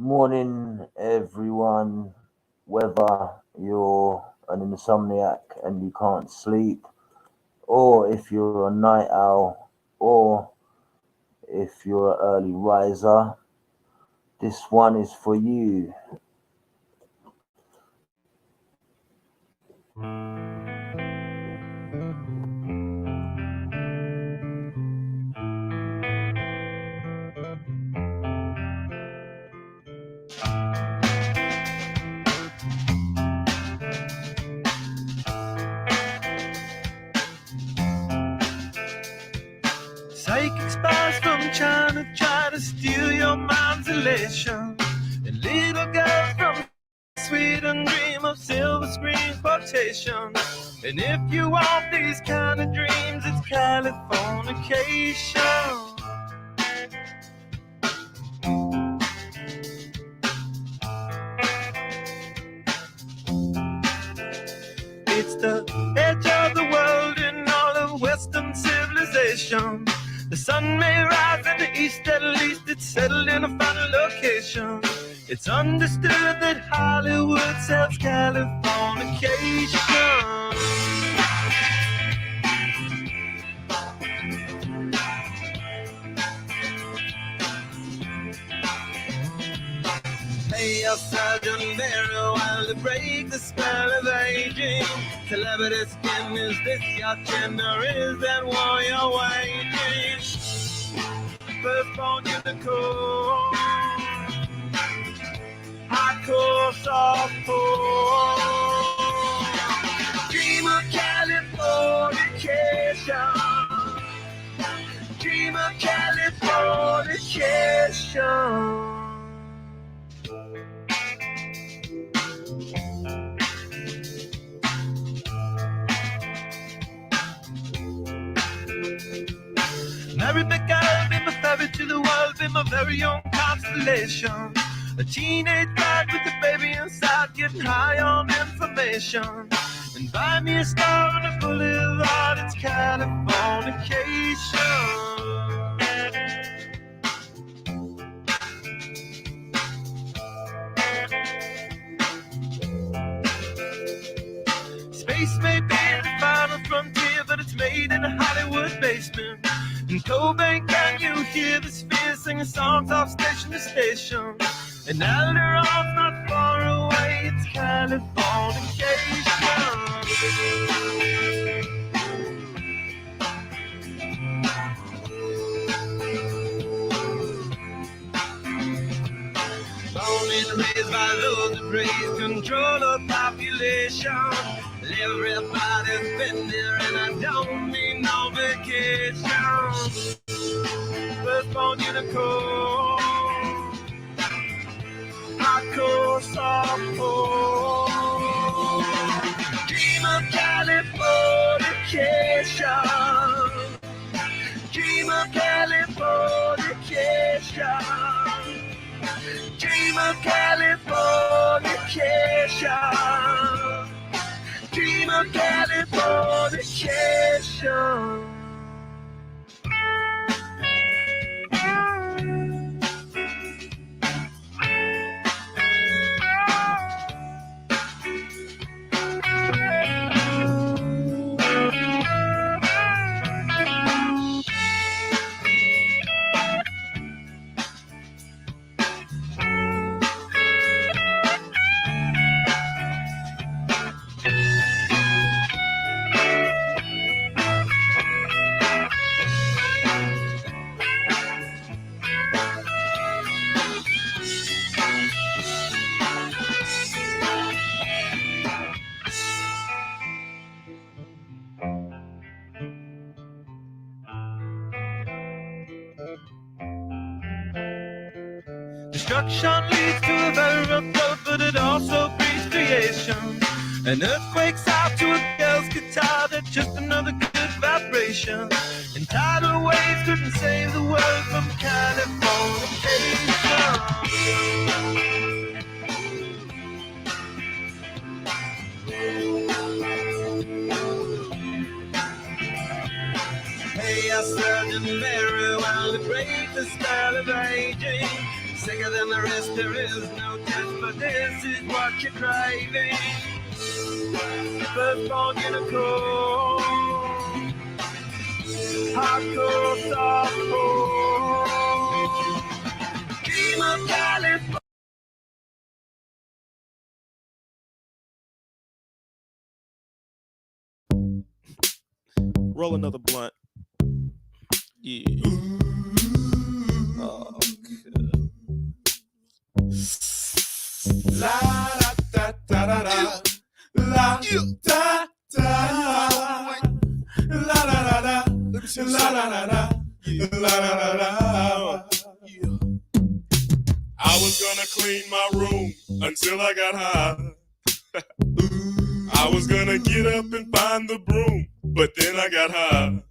Morning, everyone. Whether you're an insomniac and you can't sleep, or if you're a night owl, or if you're an early riser, this one is for you. Psychic spies from China try to steal your mind's elation. And little girls from Sweden dream of silver screen quotation. And if you want these kind of dreams, it's Californication. It's the edge of the world in all of Western civilization. The sun may rise in the east, at least it's settled in a final location. It's understood that Hollywood sells Californication. Pay your surgeon very well to break the spell of aging. Celebrity skin, is this your chin or is that war you're waging? Firstborn unicorn, hardcore softcore. Dream of Californication. Dream of Californication. Married the girl, be my ferry to the world, be my very own constellation. A teenage bride with a baby inside, getting high on information. And buy me a star on a boulevard, it's Californication. Space may be the final frontier, but it's made in a Hollywood basement. In Cobain, can you hear the sphere singing songs off station to station? And Alderon's not far away, it's Californication. Born and raised by those that praise control of population. Everybody's been there and I don't need no vacation. Firstborn unicorn, hardcore softcore. Dream of Californication. Dream of Californication. Dream of Californication. Dream of Californication. Destruction leads to a very rough road, but it also breeds creation. An earthquake's out to a girl's guitar, that's just another good vibration. And tidal waves couldn't save the world from Californication. Hey, I surgeon very well to break the spell of aging. Sicker than the rest, there is no test, but this is what you're craving. Firstborn in a cold, hardcore softcore, King of California. Roll another blunt. Yeah. Oh, good. La da da da da da. La da da. La da da da. La da da da. La da da da. I was gonna clean my room until I got high. I was gonna get up and find the broom, but then I got high.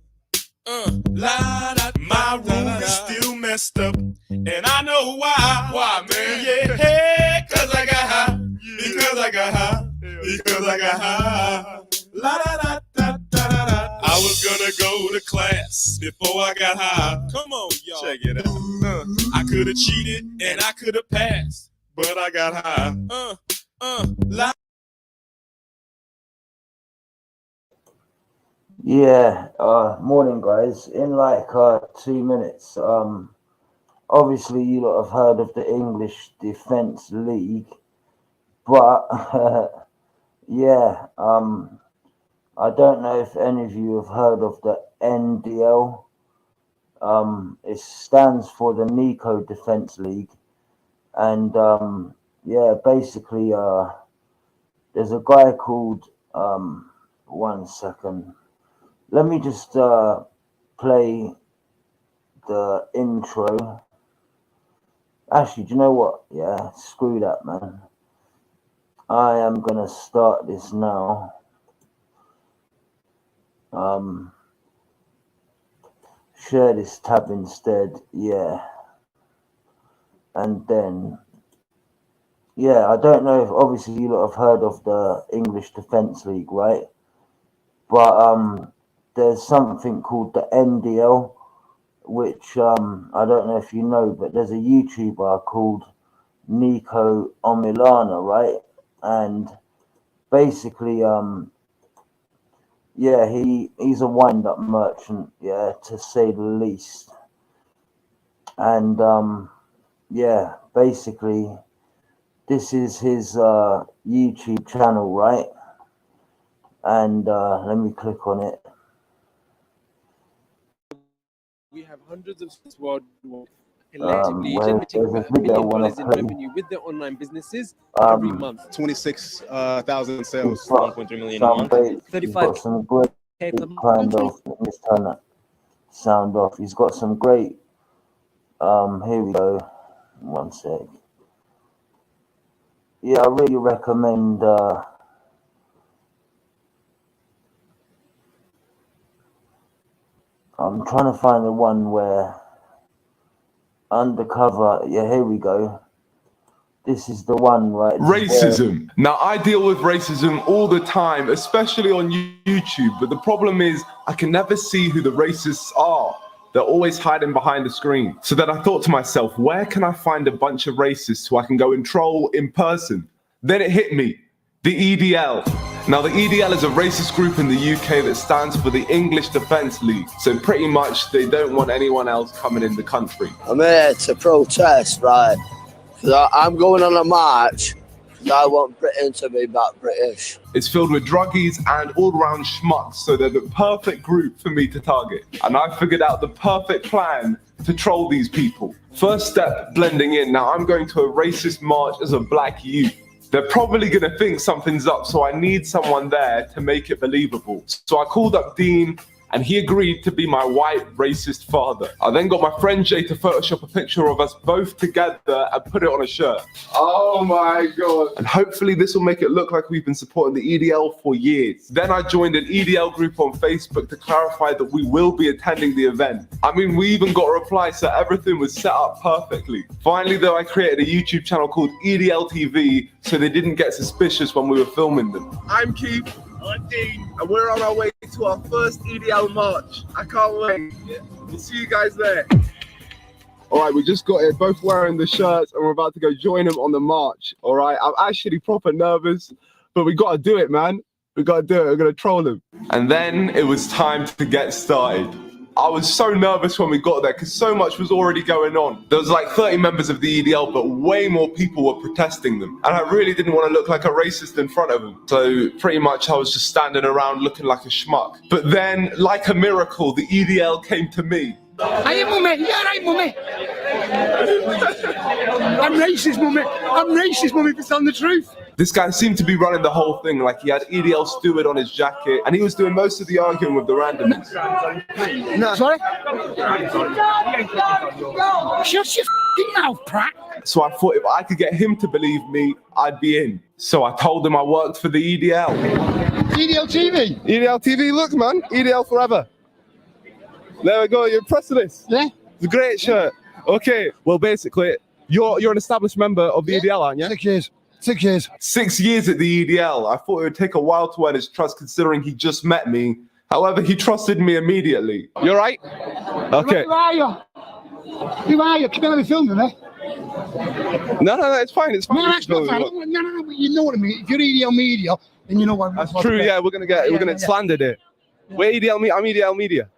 My room is still messed up, and I know why. Why, man? Yeah, cause I got high. Because I got high. Because I got high. La da da da da da. I was gonna go to class before I got high. Come on, y'all. Check it out. I could have cheated and I could have passed, but I got high. Yeah, morning guys. In like 2 minutes, obviously you lot have heard of the English Defence League, but yeah, I don't know if any of you have heard of the NDL. It stands for the Nico Defence League, and yeah, basically there's a guy called 1 second. Let me just play the intro. Actually, do you know what? Yeah, screw that, man. I am gonna start this now. Share this tab instead. Yeah. And then, yeah, I don't know if obviously you lot have heard of the English Defence League, right? But there's something called the NDL, which I don't know if you know, but there's a YouTuber called Nico Omilana, right? And basically, yeah, he's a wind-up merchant, yeah, to say the least. And yeah, basically, this is his YouTube channel, right? And let me click on it. We have hundreds of worldwide, allegedly generating $1 million in revenue with their online businesses every month. 26,000 sales, 1.3 million a month. 35. Some great kind of, let's turn that sound off. He's got some great. Here we go. 1 sec. Yeah, I really recommend. I'm trying to find the one where undercover. Yeah, here we go. This is the one, right? Racism. Now, I deal with racism all the time, especially on YouTube. But the problem is I can never see who the racists are. They're always hiding behind the screen. So then I thought to myself, where can I find a bunch of racists who I can go and troll in person? Then it hit me. The EDL. Now, the EDL is a racist group in the UK that stands for the English Defence League. So pretty much they don't want anyone else coming in the country. I'm here to protest, right? Because I'm going on a march because I want Britain to be back British. It's filled with druggies and all-round schmucks, so they're the perfect group for me to target. And I figured out the perfect plan to troll these people. First step, blending in. Now, I'm going to a racist march as a black youth. They're probably going to think something's up, so I need someone there to make it believable. So I called up Dean, and he agreed to be my white racist father. I then got my friend Jay to Photoshop a picture of us both together and put it on a shirt. Oh my God. And hopefully this will make it look like we've been supporting the EDL for years. Then I joined an EDL group on Facebook to clarify that we will be attending the event. I mean, we even got a reply, so everything was set up perfectly. Finally though, I created a YouTube channel called EDL TV, so they didn't get suspicious when we were filming them. I'm Keith. I'm Dean, and we're on our way to our first EDL march. I can't wait. We'll see you guys there. All right, we just got here, both wearing the shirts, and we're about to go join them on the march. All right, I'm actually proper nervous, but we got to do it, man. We got to do it. We're going to troll them. And then it was time to get started. I was so nervous when we got there because so much was already going on. There was like 30 members of the EDL, but way more people were protesting them. And I really didn't want to look like a racist in front of them. So pretty much I was just standing around looking like a schmuck. But then, like a miracle, the EDL came to me. Hey, mummy, you're right, mummy. I'm racist, mummy. I'm racist, mummy, if it's on the truth. This guy seemed to be running the whole thing, like he had EDL Steward on his jacket, and he was doing most of the arguing with the randomers. No. Sorry? Shut your f***ing mouth, prat. So I thought if I could get him to believe me, I'd be in. So I told him I worked for the EDL. EDL TV? EDL TV, look man, EDL forever. There we go, you're impressed with this? Yeah. It's a great shirt. Okay, well basically, you're an established member of the EDL, aren't you? 6 years. 6 years. 6 years at the EDL. I thought it would take a while to earn his trust considering he just met me. However, he trusted me immediately. You alright? Okay. Who are you? Who are you? Come on, let me film you, eh? No, it's fine. It's fine. No, that's not fine. No, but you know what I mean. If you're EDL Media, then you know what. That's true. Yeah, we're gonna get slandered here. We're EDL Media. I'm EDL Media.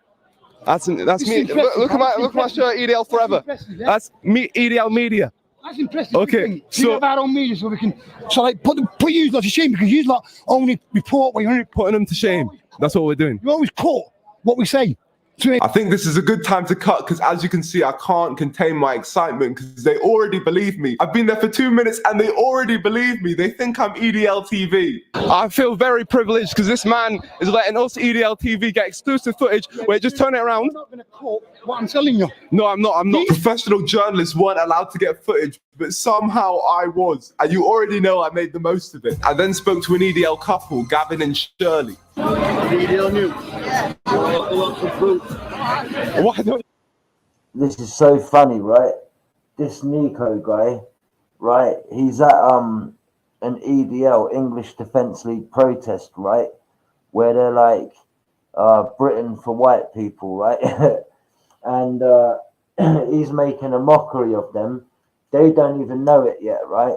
That's me. Look at my shirt. EDL forever. That's me. EDL Media. That's impressive. Okay, so have our own media, so we can like put you lot to shame because you lot only report what you're putting them to shame. That's what we're doing. You always quote what we say. I think this is a good time to cut because as you can see, I can't contain my excitement because they already believe me. I've been there for 2 minutes and they already believe me. They think I'm EDL TV. I feel very privileged because this man is letting us EDL TV get exclusive footage where just turn it around. You're not going to quote what I'm telling you. No, I'm not. Professional journalists weren't allowed to get footage, but somehow I was. And you already know I made the most of it. I then spoke to an EDL couple, Gavin and Shirley. EDL News. This is so funny, right? This Nico guy, right? He's at an EDL, English Defence League protest, right? Where they're like Britain for white people, right? And he's making a mockery of them. They don't even know it yet, right?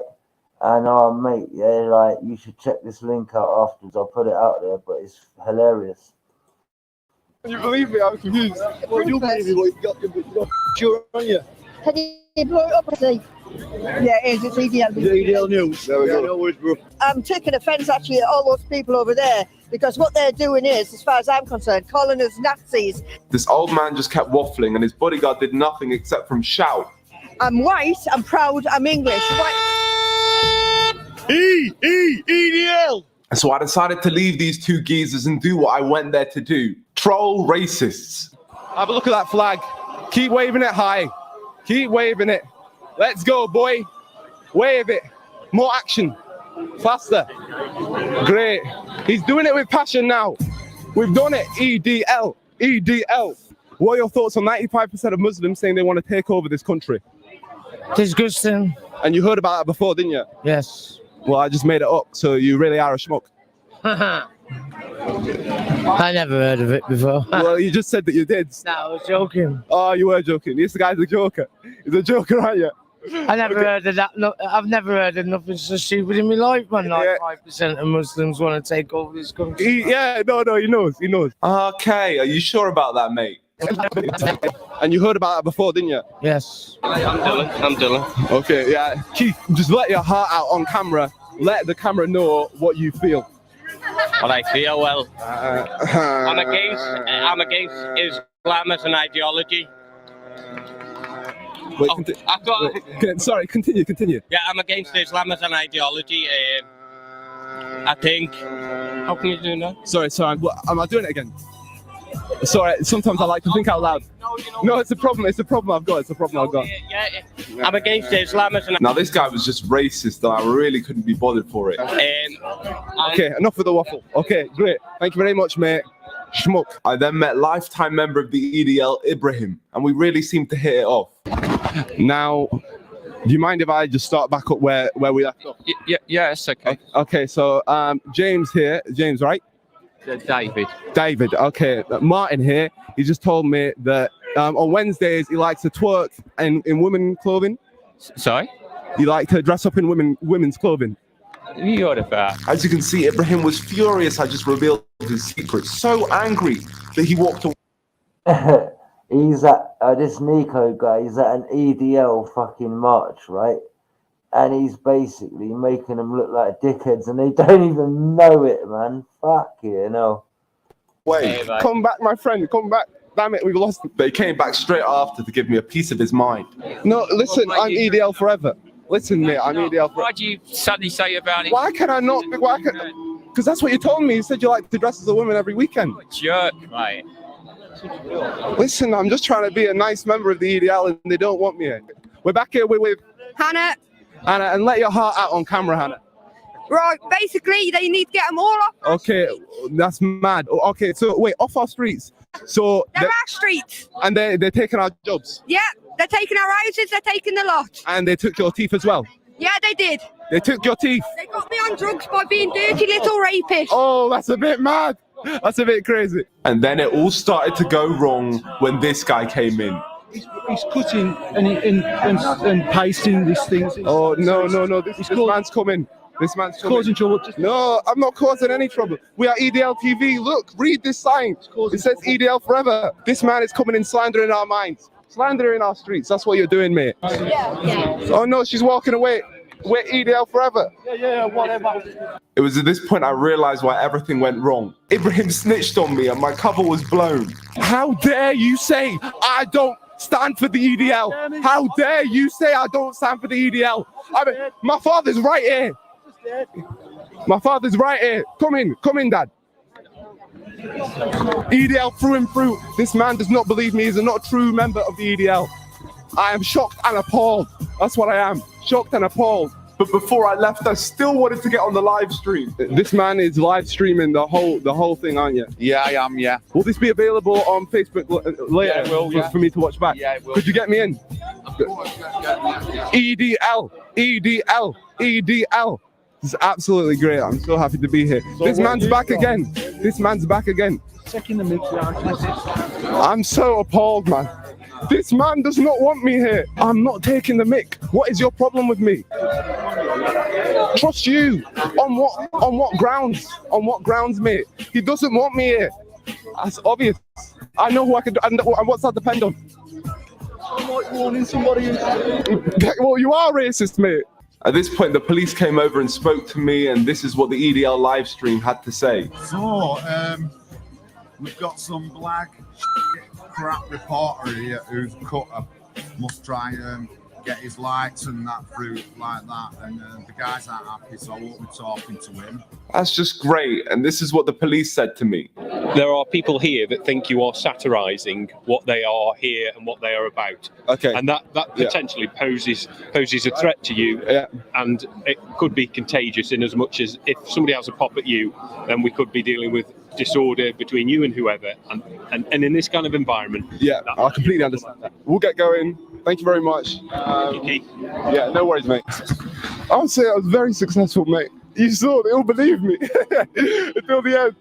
And mate, yeah, like you should check this link out afterwards. I'll put it out there, but it's hilarious. Can you believe me? I'm confused. Well, you believe me, what you got sure on you. Can you blow it up and see? Yeah, it is. It's EDL. EDL News. There we go. I'm taking offence actually at all those people over there because what they're doing is, as far as I'm concerned, calling us Nazis. This old man just kept waffling and his bodyguard did nothing except from shout. I'm white, I'm proud, I'm English. White. EDL. So I decided to leave these two geezers and do what I went there to do. Troll racists. Have a look at that flag. Keep waving it high. Keep waving it. Let's go, boy. Wave it. More action. Faster. Great. He's doing it with passion now. We've done it. EDL. EDL. What are your thoughts on 95% of Muslims saying they want to take over this country? Disgusting. And you heard about that before, didn't you? Yes. Well, I just made it up, so you really are a schmuck. I never heard of it before. Well, you just said that you did. No, I was joking. Oh, you were joking. This guy's a joker. He's a joker, aren't you? I never heard of that. No, I've never heard of nothing so stupid in my life, man. Like 5% of Muslims want to take over this country. No, he knows. Okay, are you sure about that, mate? And you heard about that before, didn't you? Yes. I'm Dylan. Okay, yeah. Keith, just let your heart out on camera. Let the camera know what you feel. What I feel, well, I'm against Islam as an ideology. Wait, sorry, continue. Yeah, I'm against Islam as an ideology. I think. How can you do that? Sorry. Am I doing it again? Sorry, sometimes I like to think out loud. No, it's a problem I've got. Yeah, I'm against Islam as an... Now, this guy was just racist, and I really couldn't be bothered for it. Okay, enough with the waffle. Okay, great. Thank you very much, mate. Schmuck. I then met lifetime member of the EDL, Ibrahim, and we really seemed to hit it off. Now, do you mind if I just start back up where we left off? Yeah, it's okay. Okay, so James here. James, right? David. Okay. Martin here. He just told me that on Wednesdays, he likes to twerk in women's clothing. Sorry? He likes to dress up in women's clothing. You ought to. As you can see, Ibrahim was furious. I just revealed his secret. So angry that he walked away. He's at this Nico guy. He's at an EDL fucking march, right? And he's basically making them look like dickheads, and they don't even know it, man. Fuck you know. Wait, come back, my friend. Come back. Damn it, we lost him. But he came back straight after to give me a piece of his mind. No, listen, I'm EDL forever. Listen, mate, I'm EDL forever. Why do you suddenly say about it? Why can I not? Why can? Because that's what you told me. You said you like to dress as a woman every weekend. Jerk, right? Listen, I'm just trying to be a nice member of the EDL, and they don't want me here. We're back here with Hannah. Hannah, and let your heart out on camera, Hannah. Right, basically, they need to get them all off. Okay, that's mad. Okay, so wait, off our streets. So they're our streets. And they're taking our jobs. Yeah, they're taking our houses, they're taking the lot. And they took your teeth as well. Yeah, they did. They took your teeth. They got me on drugs by being dirty little rapists. Oh, that's a bit mad. That's a bit crazy. And then it all started to go wrong when this guy came in. He's cutting and pasting these things. Oh, no. This man's coming. This man's causing trouble. No, I'm not causing any trouble. We are EDL TV. Look, read this sign. It says EDL forever. This man is coming in slandering our minds. Slandering our streets. That's what you're doing, mate. Yeah. Oh, no, she's walking away. We're EDL forever. Yeah, whatever. It was at this point I realized why everything went wrong. Ibrahim snitched on me and my cover was blown. How dare you say I don't stand for the EDL? How dare you say I don't stand for the EDL? I mean, my father's right here. My father's right here. Come in, Dad. EDL through and through. This man does not believe me. He's not a true member of the EDL. I am shocked and appalled. That's what I am. Shocked and appalled. But before I left, I still wanted to get on the live stream. This man is live streaming the whole thing, aren't you? Yeah, I am, yeah. Will this be available on Facebook later? Yeah, it will, for me to watch back? Yeah, it will. Could you get me in? EDL. This is absolutely great. I'm so happy to be here. So this man's back again. This man's back again. Checking the mix. I'm so appalled, man. This man does not want me here. I'm not taking the mic. What is your problem with me? Trust you. On what grounds? On what grounds, mate? He doesn't want me here. That's obvious. I know who I can do. And what's that depend on? I'm like warning somebody. Well, you are racist, mate. At this point, the police came over and spoke to me, and this is what the EDL live stream had to say. So, we've got some black crap reporter here who's cut a, must try and get his lights and that through like that, and the guys aren't happy, so I won't be talking to him. That's just great, and this is what the police said to me. There are people here that think you are satirising what they are here and what they are about. Okay. And that potentially poses a threat to you, and it could be contagious in as much as if somebody has a pop at you, then we could be dealing with disorder between you and whoever, and in this kind of environment. Yeah, I completely understand that. We'll get going. Thank you very much. Yeah, no worries, mate. I would say I was very successful, mate. You saw, they all believe me. Until the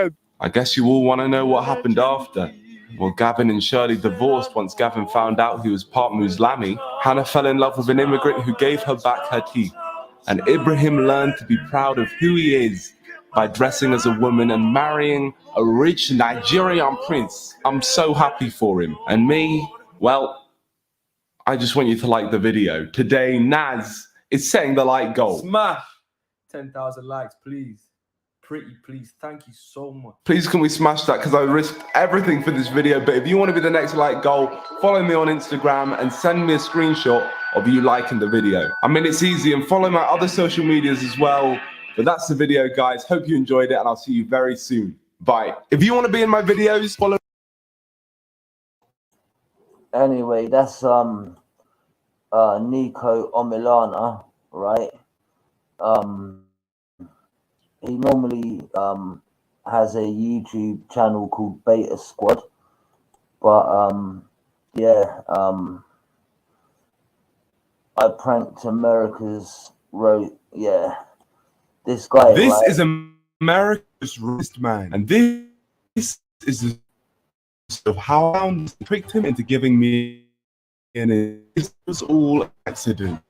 end. I guess you all want to know what happened after. Well, Gavin and Shirley divorced once Gavin found out he was part Muslimi. Hannah fell in love with an immigrant who gave her back her teeth. And Ibrahim learned to be proud of who he is by dressing as a woman and marrying a rich Nigerian prince. I'm so happy for him. And me, well, I just want you to like the video. Today, Naz is setting the like goal. Smash 10,000 likes, please. Pretty, please. Thank you so much. Please can we smash that, because I risked everything for this video. But if you want to be the next like goal, follow me on Instagram and send me a screenshot of you liking the video. I mean, it's easy, and follow my other social medias as well. But that's the video, guys. Hope you enjoyed it, and I'll see you very soon. Bye. If you want to be in my videos, follow. Anyway, that's Nico Omilana, right? He normally has a YouTube channel called Beta Squad, but I pranked America's wrote, this guy. This right? is America's wrist man, and this is the of how I tricked him into giving me an it was all accident.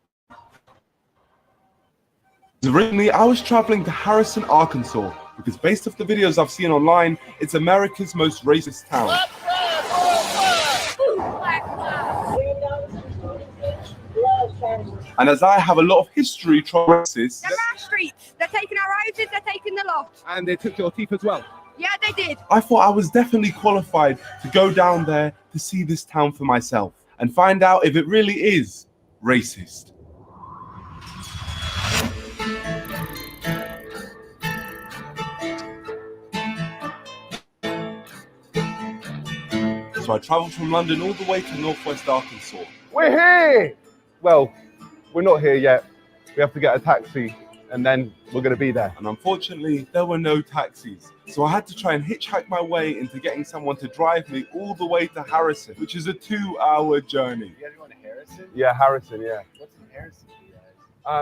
Originally, I was traveling to Harrison, Arkansas, because based off the videos I've seen online, it's America's most racist town. And as I have a lot of history trying racist, They're our streets. They're taking our houses. They're taking the lot. and they took your teeth as well. Yeah, they did. I thought I was definitely qualified to go down there to see this town for myself and find out if it really is racist. So I travelled from London all the way to northwest Arkansas. We're here! Well, we're not here yet. We have to get a taxi and then we're going to be there. And unfortunately, there were no taxis. So I had to try and hitchhike my way into getting someone to drive me all the way to Harrison, which is a 2-hour journey. You guys going to Harrison? Yeah, Harrison, yeah. What's in Harrison for you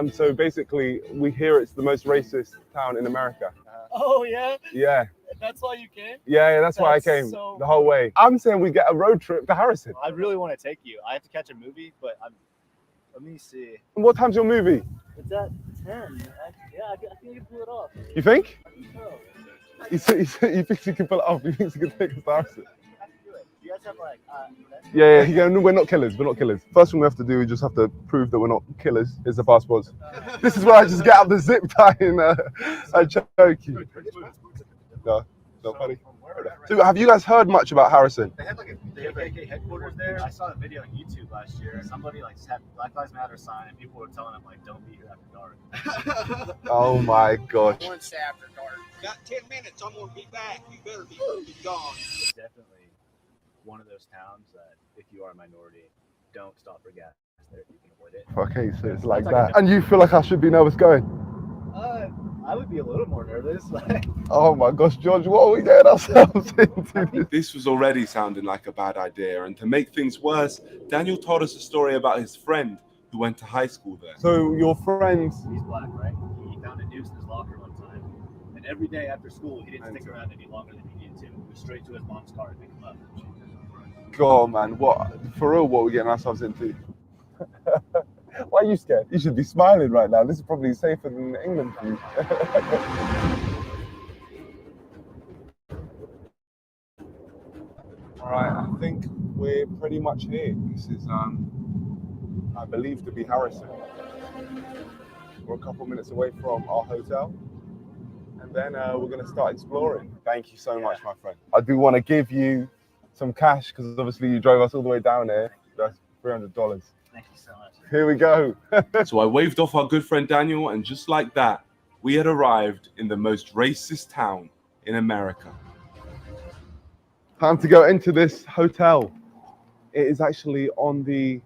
guys? So basically, we hear it's the most racist town in America. Oh, yeah? Yeah. That's why you came? Yeah, that's why I came so... the whole way. I'm saying we get a road trip to Harrison. I really want to take you. I have to catch a movie, but let me see. And what time's your movie? It's at 10. I think you can pull it off. You think? Oh. He thinks he can pull it off. He thinks he can take us to Harrison. You guys have like... Yeah, no, we're not killers. We're not killers. First thing we have to do, we just have to prove that we're not killers. Here's the passports. This is where I just get out the zip tie and I choke you. No, funny. So, have you guys heard much about Harrison? They have like a KKK headquarters there. I saw a video on YouTube last year. Somebody like had Black Lives Matter sign, and people were telling them like, "Don't be here after dark." Oh my gosh. Once after dark. Got 10 minutes. I'm gonna be back. You better be gone. It's definitely one of those towns that, if you are a minority, don't stop for gas there if you can avoid it. Okay, so it's like that. And you feel like I should be nervous going? I would be a little more nervous. Oh my gosh, George, what are we getting ourselves into? This was already sounding like a bad idea, and to make things worse, Daniel told us a story about his friend who went to high school there. So your friend... He's black, right? He found a noose in his locker one time, and every day after school, he didn't stick around any longer than he needed to. He went straight to his mom's car and pick him up. God, man, what? For real, what are we getting ourselves into? Why are you scared? You should be smiling right now. This is probably safer than England for you. All right, I think we're pretty much here. This is, I believe, to be Harrison. We're a couple minutes away from our hotel, and then we're going to start exploring. Thank you so much, my friend. I do want to give you some cash because obviously you drove us all the way down here. That's $300. Thank you so much. Here we go. So I waved off our good friend Daniel, and just like that, we had arrived in the most racist town in America. Time to go into this hotel. It is actually on the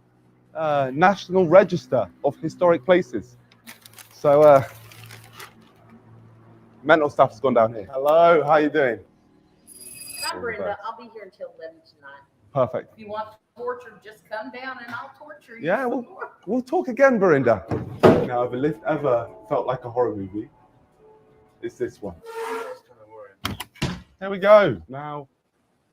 National Register of Historic Places. So mental stuff's gone down here. Hello, how you doing? I'm Brenda. I'll be here until 11 tonight. Perfect. If you want torture, just come down and I'll torture you. Yeah, we'll talk again, Verinda. Now, if a lift ever felt like a horror movie, it's this one. There we go. Now,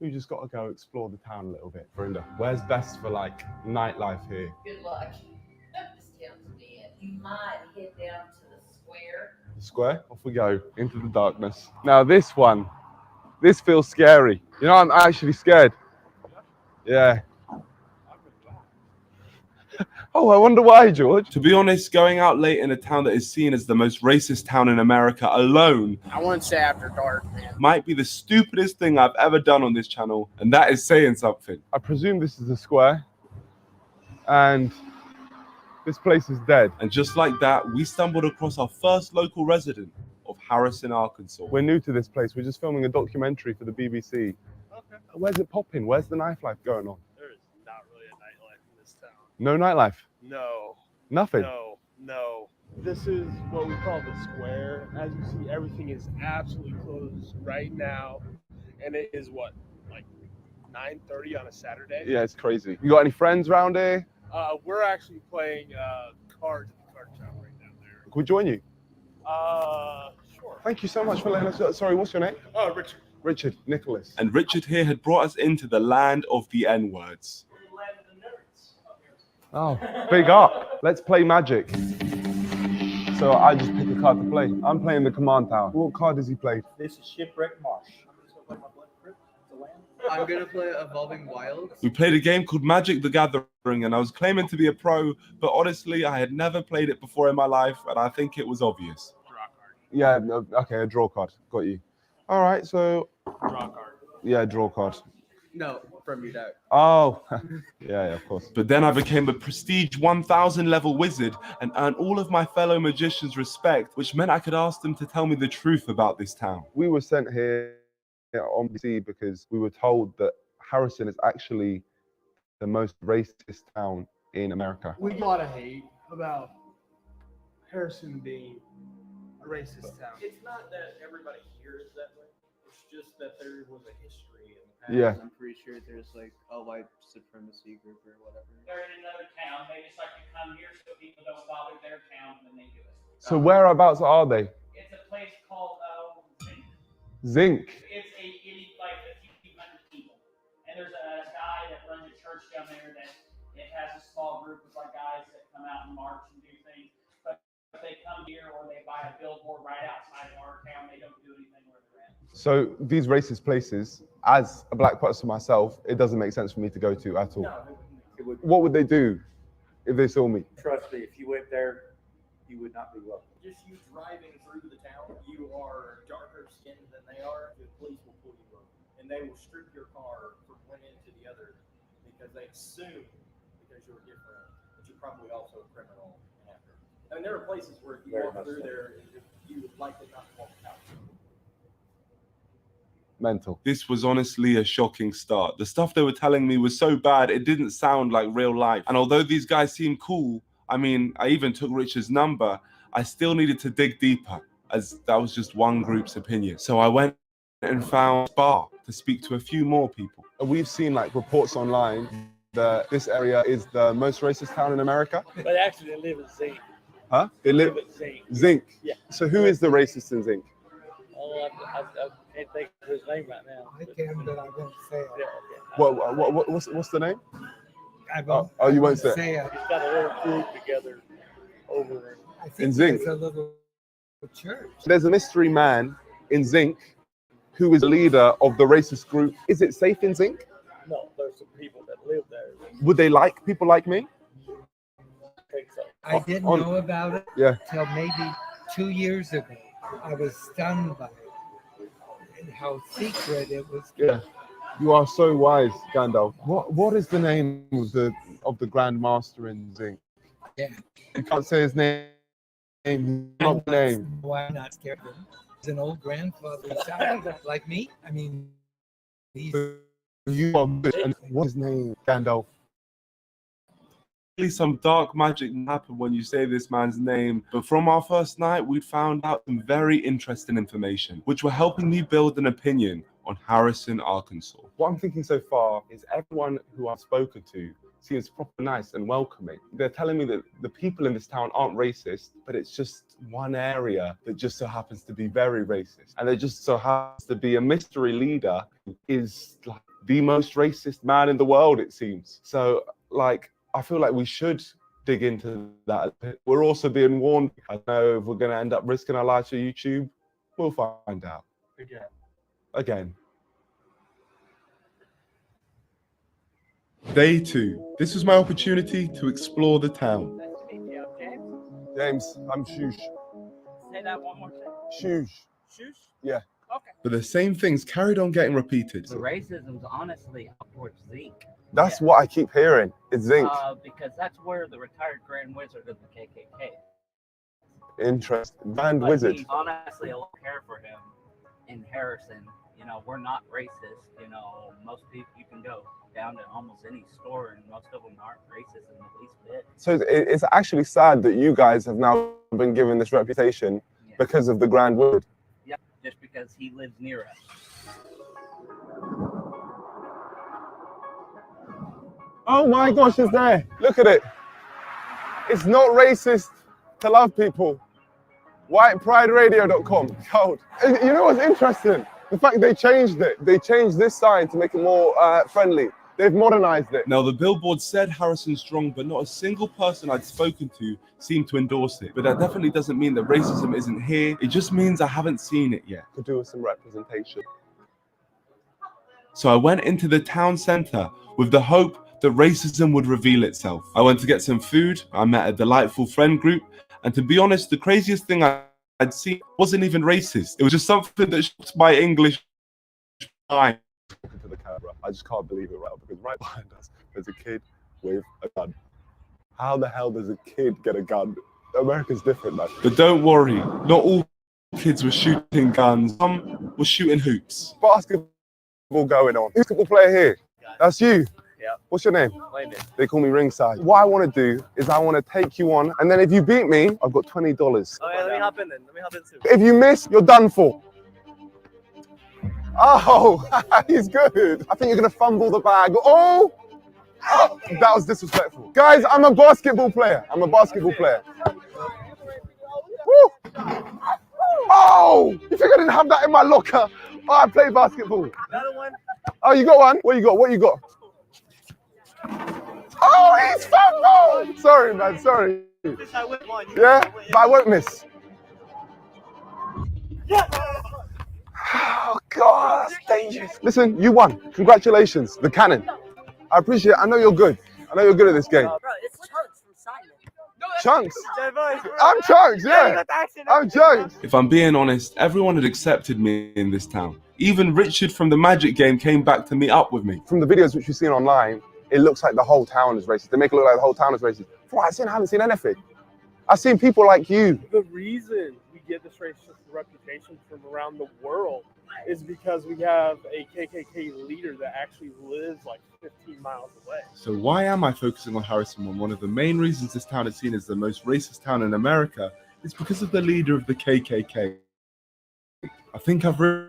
we just got to go explore the town a little bit. Verinda, where's best for like nightlife here? Good luck. This town's dead. You might head down to the square. The square? Off we go into the darkness. Now, this one, this feels scary. You know, I'm actually scared. Yeah. Oh, I wonder why, George. To be honest, going out late in a town that is seen as the most racist town in America alone, I wouldn't say after dark, man. might be the stupidest thing I've ever done on this channel, and that is saying something. I presume this is a square, and this place is dead. And just like that, we stumbled across our first local resident of Harrison, Arkansas. We're new to this place. We're just filming a documentary for the BBC. Okay. Where's it popping? Where's the nightlife going on? There is not really a nightlife in this town. No nightlife? No. Nothing? No. This is what we call the square. As you see, everything is absolutely closed right now. And it is what, like 9:30 on a Saturday? Yeah, it's crazy. You got any friends around here? We're actually playing cards at the card shop right down there. Can we join you? Sure. Thank you so much for letting us. Sorry, what's your name? Richard. Richard, Nicholas. And Richard here had brought us into the land of the N-words. Oh, big up. Let's play Magic. So I just pick a card to play. I'm playing the Command Tower. What card does he play? This is Shipwreck Marsh. I'm gonna play Evolving Wilds. We played a game called Magic the Gathering, and I was claiming to be a pro, but honestly, I had never played it before in my life, and I think it was obvious. Yeah, no, okay, a draw card. Got you. All right, so... Draw card. Yeah, draw card. No, from your deck. Oh, yeah, of course. But then I became a prestige 1000 level wizard and earned all of my fellow magicians' respect, which meant I could ask them to tell me the truth about this town. We were sent here on BC because we were told that Harrison is actually the most racist town in America. We got a lot of hate about Harrison being a racist town. It's not that everybody here is that way. It's just that there was a history in the past. Yeah. I'm pretty sure there's like a white supremacy group or whatever. They're in another town. They just like to come here so people don't bother their town when they do it. So whereabouts are they? It's a place called Zinc. It's like a few hundred people, and there's a guy that runs a church down there that it has a small group of like guys that come out and march and do things. But if they come here or they buy a billboard right outside of our town, they don't do anything where they're at. So these racist places, as a black person myself, it doesn't make sense for me to go to at all. No, it would. What would they do if they saw me? Trust me, if you went there, you would not be welcome. Just you driving through the town, you are darker skinned than they are, the police will pull you over. And they will strip your car from one end to the other because they assume because you're different that you're probably also a criminal after. I mean, there are places where if you walk through there, you would likely not walk out. Mental. This was honestly a shocking start. The stuff they were telling me was so bad, it didn't sound like real life. And although these guys seemed cool, I mean, I even took Richard's number, I still needed to dig deeper, as that was just one group's opinion. So I went and found Spa to speak to a few more people. We've seen like reports online that this area is the most racist town in America. But actually, they live in Zinc. Huh? They live in Zinc. Zinc. Yeah. So who is the racist in Zinc? Oh, I can't think of his name right now. I can, but I won't say it. What's the name? I won't. Oh, you won't say it. He's got a little group together over in Zinc. a little church. There's a mystery man in Zinc who is the leader of the racist group. Is it safe in Zinc? No, there's some people that live there. Would they like people like me? I think so. I didn't know about it until maybe 2 years ago. I was stunned by it and how secret it was. Yeah, you are so wise, Gandalf. What is the name of the Grand Master in Zinc? Yeah, you can't say his name. Not the name. Why I'm not scared of him? He's an old grandfather, sound like me. I mean, he's. You are good. And what's his name, Gandalf? Some dark magic happened when you say this man's name, but from our first night we found out some very interesting information which were helping me build an opinion on Harrison, Arkansas. What I'm thinking so far is everyone who I've spoken to seems proper nice and welcoming. They're telling me that the people in this town aren't racist, but it's just one area that just so happens to be very racist, and there just so happens to be a mystery leader who is like the most racist man in the world, it seems. So like I feel like we should dig into that. We're also being warned. I don't know if we're going to end up risking our lives for YouTube. We'll find out. Again. Day 2. This was my opportunity to explore the town. Nice to meet you. James? James, I'm Shush. Say that one more time. Shush. Shush? Yeah. Okay. But the same things carried on getting repeated. The racism's honestly up towards Zinc. That's what I keep hearing. It's Zinc. Because that's where the retired Grand Wizard of the KKK. Interesting. Grand But Wizard. honestly, I don't care for him in Harrison. You know, we're not racist. You know, most people, you can go down to almost any store and most of them aren't racist in the least bit. So it's actually sad that you guys have now been given this reputation because of the Grand Wizard. Yeah, just because he lives near us. Oh my gosh, it's there. Look at it. It's not racist to love people. WhitePrideRadio.com. Cold. You know what's interesting? The fact they changed it. They changed this sign to make it more friendly. They've modernized it. Now, the billboard said Harrison strong, but not a single person I'd spoken to seemed to endorse it. But that definitely doesn't mean that racism isn't here. It just means I haven't seen it yet. Could do with some representation. So I went into the town center with the hope that racism would reveal itself. I went to get some food. I met a delightful friend group. And to be honest, the craziest thing I'd seen wasn't even racist. It was just something that shocked my English mind. To the camera. I just can't believe it right now, because right behind us there's a kid with a gun. How the hell does a kid get a gun? America's different, man. But don't worry, not all kids were shooting guns. Some were shooting hoops. Basketball going on. Who's the football player here? That's you. Yeah. What's your name? Landon. They call me Ringside. What I want to do is I want to take you on, and then if you beat me, I've got $20. Oh yeah, let me hop in then. Let me hop in too. If you miss, you're done for. Oh, he's good. I think you're gonna fumble the bag. Oh, that was disrespectful. Guys, I'm a basketball player. I'm a basketball player. Woo. Oh, you think I didn't have that in my locker? Oh, I play basketball. Another one. Oh, you got one? What you got? What you got? Oh, he's fumbled. Sorry, man. Sorry. Yeah, but I won't miss. Oh God, that's dangerous. Listen, you won. Congratulations, the cannon. I appreciate it. I know you're good. I know you're good at this game. Bro, it's Chunks from Simon. Chunks? I'm Chunks, yeah. I'm Chunks. If I'm being honest, everyone had accepted me in this town. Even Richard from the Magic game came back to meet up with me. From the videos which we've seen online, it looks like the whole town is racist. They make it look like the whole town is racist. From what I've seen, I haven't seen anything. I've seen people like you. The reason we get this racist reputation from around the world is because we have a KKK leader that actually lives like 15 miles away. So why am I focusing on Harrison when one of the main reasons this town is seen as the most racist town in America is because of the leader of the KKK? I think I've really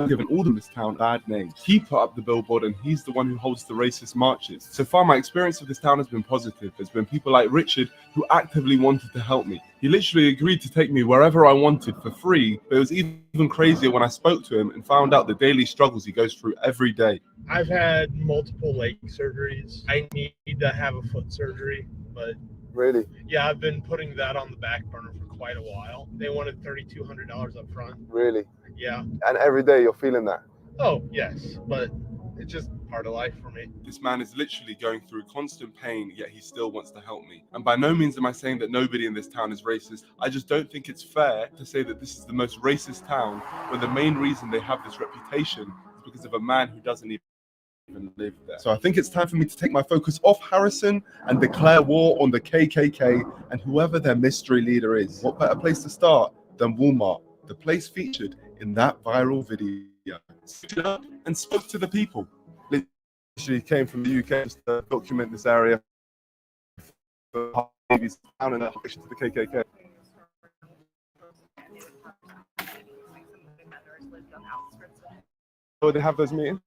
given all of this town bad names. He put up the billboard and he's the one who holds the racist marches. So far, my experience of this town has been positive. There's been people like Richard who actively wanted to help me. He literally agreed to take me wherever I wanted for free, but it was even crazier when I spoke to him and found out the daily struggles he goes through every day. I've had multiple leg surgeries. I need to have a foot surgery, but really, yeah, I've been putting that on the back burner for quite a while. They wanted $3,200 up front. Really? Yeah. And every day you're feeling that? Oh, yes, but it's just part of life for me. This man is literally going through constant pain, yet he still wants to help me. And by no means am I saying that nobody in this town is racist. I just don't think it's fair to say that this is the most racist town when the main reason they have this reputation is because of a man who doesn't even live there. So I think it's time for me to take my focus off Harrison and declare war on the KKK and whoever their mystery leader is. What better place to start than Walmart, the place featured in that viral video. Stood up and spoke to the people. Literally came from the UK just to document this area for town and to the KKK. So they have those meetings?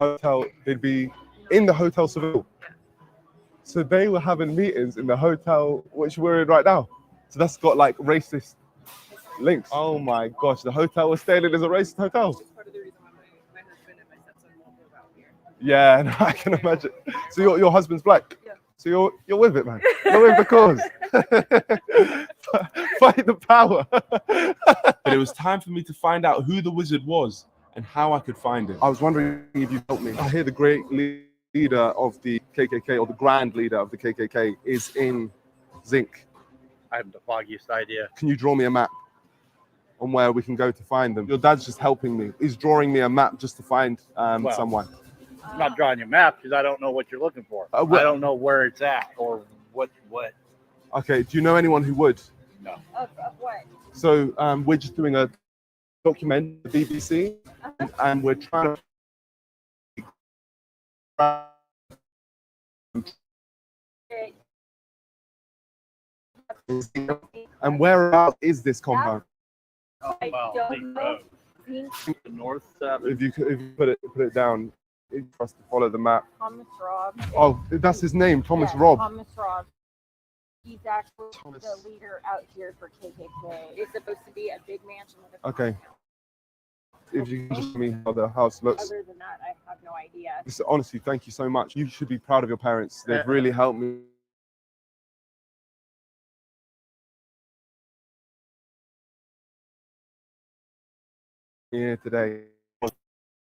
Hotel, they'd be in the Hotel Seville. So they were having meetings in the hotel which we're in right now. So that's got like racist links. Oh my gosh, the hotel we're staying in is a racist hotel. Yeah, no, I can imagine. So your husband's black? Yeah. So you're with it, man. You're with the cause. Fight the power. But it was time for me to find out who the wizard was and how I could find him. I was wondering if you'd help me. I hear the great leader of the KKK, or the grand leader of the KKK, is in Zinc. I have the foggiest idea. Can you draw me a map on where we can go to find them? Your dad's just helping me. He's drawing me a map just to find someone. I'm not drawing your map because I don't know what you're looking for. I don't know where it's at or what. Okay, do you know anyone who would? No. Of what? So we're just doing a document, the BBC, and we're trying to... And whereabouts is this compound? The north. If you put it down, for us to follow the map. Thomas Robb. Oh, that's his name, Thomas Robb. Thomas Robb. He's actually the leader out here for KKK. It's supposed to be a big mansion with a Okay. if you can just tell me how the house looks. Other than that, I have no idea. Honestly, thank you so much. You should be proud of your parents. They've really helped me. Here today.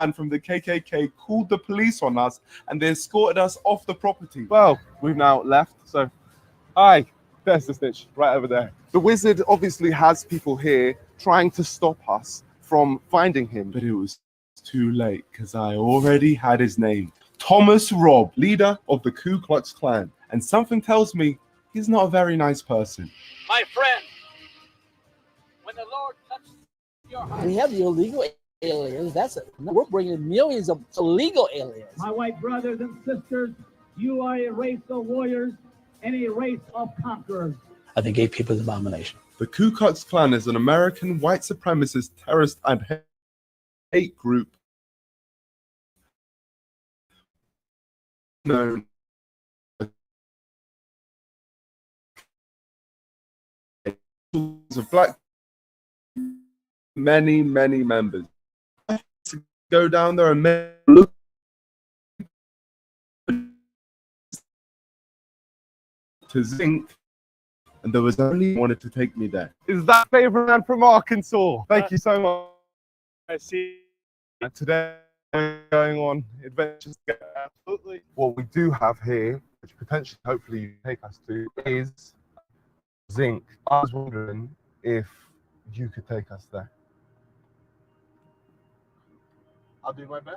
And from the KKK called the police on us and they escorted us off the property. Well, we've now left, so hi, there's the snitch right over there. The wizard obviously has people here trying to stop us from finding him, but it was too late because I already had his name. Thomas Robb, leader of the Ku Klux Klan, and something tells me he's not a very nice person. My friend, when the Lord touches your heart. We have the illegal aliens. That's it. We're bringing millions of illegal aliens. My white brothers and sisters, you are a race of warriors and a race of conquerors. I think gay people is an abomination. The Ku Klux Klan is an American white supremacist terrorist and hate group known of black many members. Go down there and look to Zinc, and there was only wanted to take me there. Is that favorite man from Arkansas? Thank you so much. I see. And today we're going on adventures. Absolutely. What we do have here, which potentially, hopefully, you take us to, is Zinc. I was wondering if you could take us there. I'll do my best.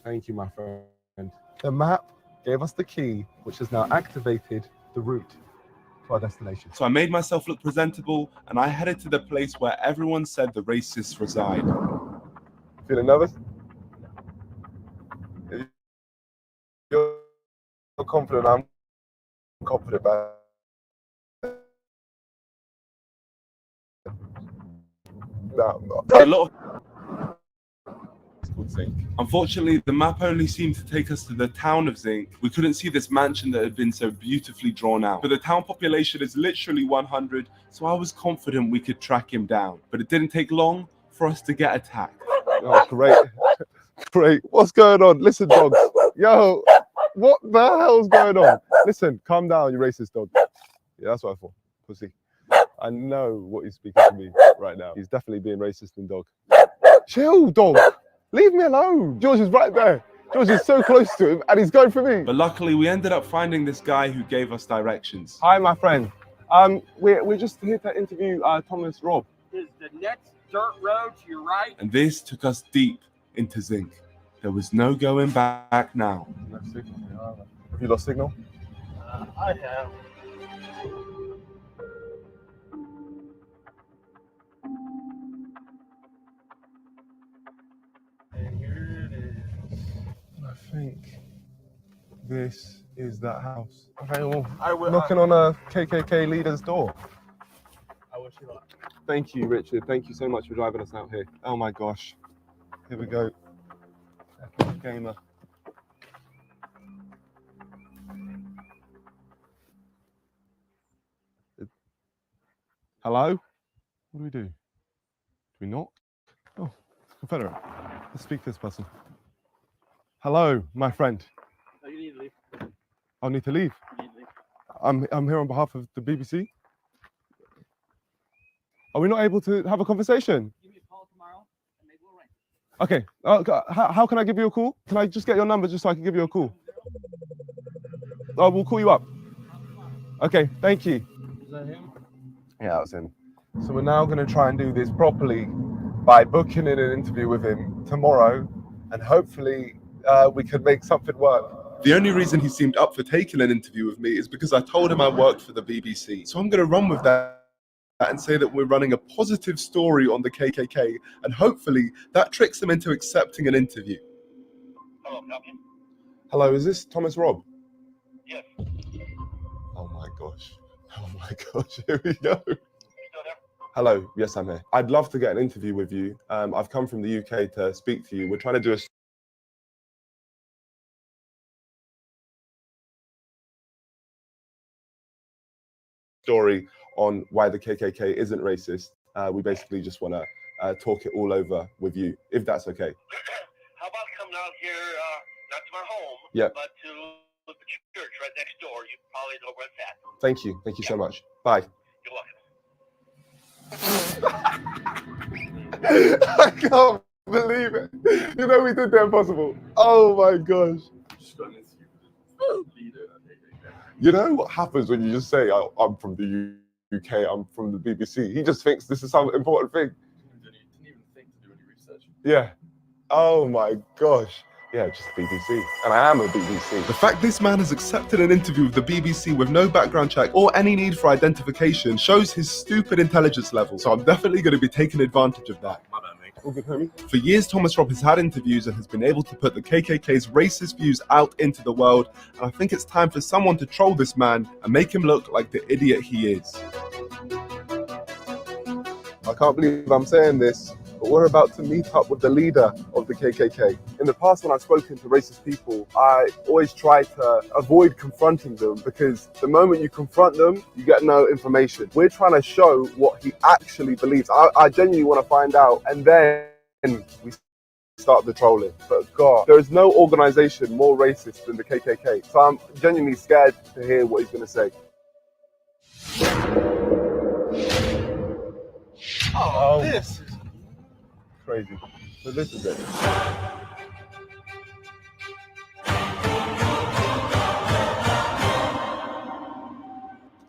Thank you, my friend. The map gave us the key, which has now activated the route to our destination. So I made myself look presentable, and I headed to the place where everyone said the racists reside. Feeling nervous? If you're confident, I'm confident about it. No, a lot of Zinc. Unfortunately, the map only seemed to take us to the town of Zinc. We couldn't see this mansion that had been so beautifully drawn out. But the town population is literally 100, so I was confident we could track him down. But it didn't take long for us to get attacked. Oh, great. Great. What's going on? Listen, dogs. Yo, what the hell's going on? Listen, calm down, you racist dog. Yeah, that's what I thought. Pussy. I know what he's speaking to me right now. He's definitely being racist and dog. Chill, dog. Leave me alone. George is right there. George is so close to him and he's going for me. But luckily we ended up finding this guy who gave us directions. Hi, my friend. We're just here to interview Thomas Robb. Is the next dirt road to your right? And this took us deep into Zinc. There was no going back now. No signal. Have you lost signal? I have. And here it is. I think this is that house. Okay, well, knocking on a KKK leader's door. I wish you luck. Thank you, Richard. Thank you so much for driving us out here. Oh my gosh. Here we go. Gamer. Hello? What do we do? Do we knock? Oh, Confederate. Let's speak to this person. Hello, my friend. No, you need to leave. I need to leave. You need to leave. I'm here on behalf of the BBC. Are we not able to have a conversation? Give me a call tomorrow and maybe we'll ring. Okay. How can I give you a call? Can I just get your number just so I can give you a call? Oh, we'll call you up. Okay, thank you. Is that him? Yeah, that was him. So we're now going to try and do this properly by booking in an interview with him tomorrow, and hopefully we can make something work. The only reason he seemed up for taking an interview with me is because I told him I worked for the BBC. So I'm going to run with that and say that we're running a positive story on the KKK, and hopefully that tricks him into accepting an interview. Hello, is this Thomas Robb? Yes. Oh my gosh. Oh my gosh, here we go. Hello, yes, I'm here. I'd love to get an interview with you. I've come from the UK to speak to you. We're trying to do a story on why the KKK isn't racist. We basically just want to talk it all over with you, if that's okay. How about coming out here, not to my home, Yep. but to the church right next door? You probably know where it's at. Thank you. Thank you so much. Bye. You're welcome. I can't believe it. You know we did the impossible. Oh my gosh. You know what happens when you just say, oh, I'm from the UK, I'm from the BBC? He just thinks this is some important thing. Didn't even think to do any research. Yeah. Oh my gosh. Yeah, just BBC. And I am a BBC. The fact this man has accepted an interview with the BBC with no background check or any need for identification shows his stupid intelligence level. So I'm definitely going to be taking advantage of that. My bad, mate. All good, homie. For years, Thomas Robb has had interviews and has been able to put the KKK's racist views out into the world. And I think it's time for someone to troll this man and make him look like the idiot he is. I can't believe I'm saying this, but we're about to meet up with the leader of the KKK. In the past, when I've spoken to racist people, I always try to avoid confronting them because the moment you confront them, you get no information. We're trying to show what he actually believes. I genuinely want to find out, and then we start the trolling. But God, there is no organization more racist than the KKK. So I'm genuinely scared to hear what he's going to say. Oh, this is crazy. So this is it.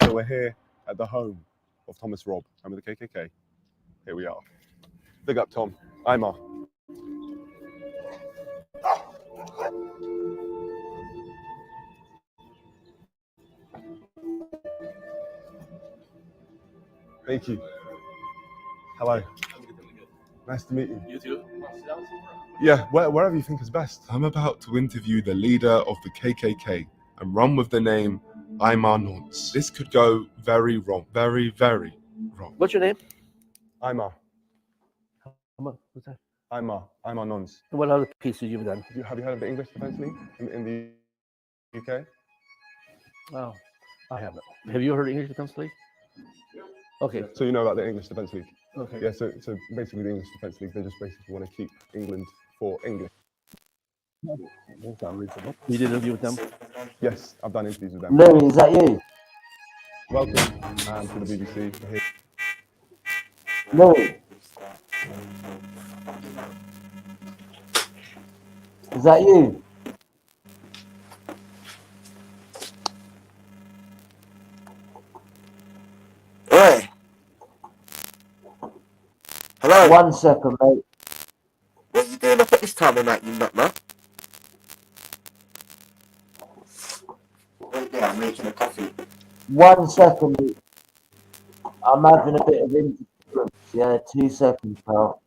So we're here at the home of Thomas Robb. Remember the KKK? Here we are. Big up, Tom. Imar. Thank you. Hello. Nice to meet you. You too. Yeah, wherever you think is best. I'm about to interview the leader of the KKK and run with the name Imar Nonce. This could go very wrong. Very, very wrong. What's your name? Imar. What's that? Imar Nonce. What other pieces you've done? Have you heard of the English Defence League in the UK? Oh, I haven't. Have you heard of English Defence League? Okay. So you know about the English Defence League? Okay. Yeah, so basically the English Defence League, they just basically want to keep England for English. That's not reasonable. You did an interview with them? Yes, I've done interviews with them. Louis, is that you? Welcome to the BBC. We're here. Louis. Is that you? Oi. Hello. 1 second, mate. What are you doing up at this time of night, you nutman? Wait there, I'm making a coffee. 1 second, mate. I'm having a bit of interference. Yeah, 2 seconds, pal.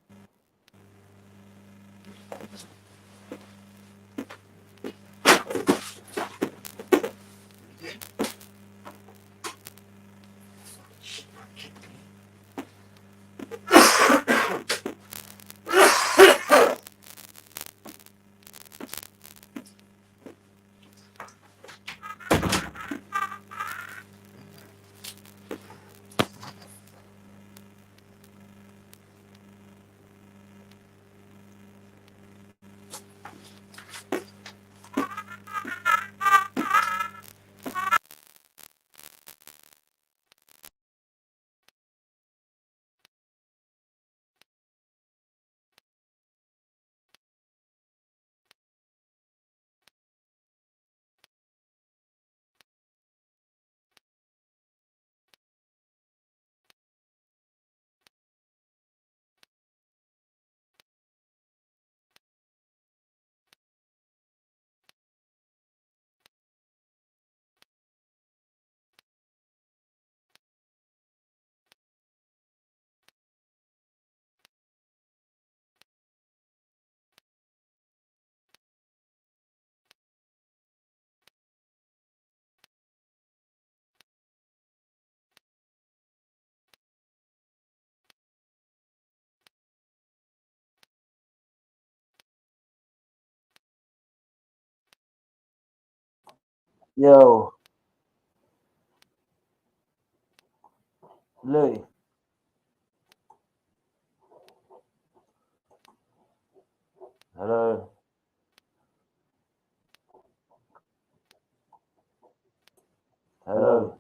Yo. Louis. Hello. Hello.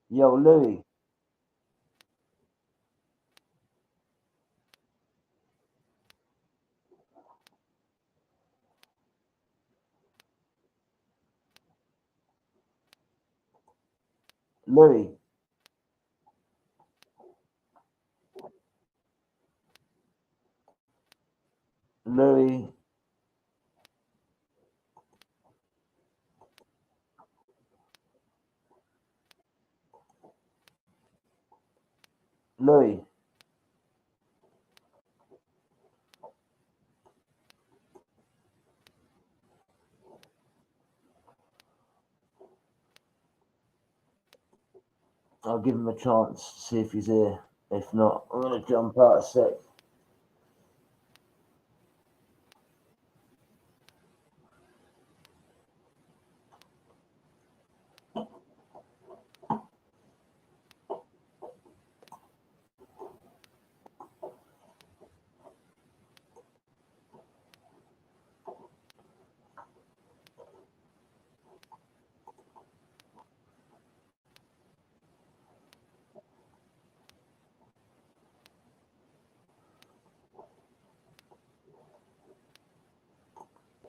Yo, Louis. Louis. Louis. Louis. I'll give him a chance to see if he's here. If not, I'm going to jump out a sec.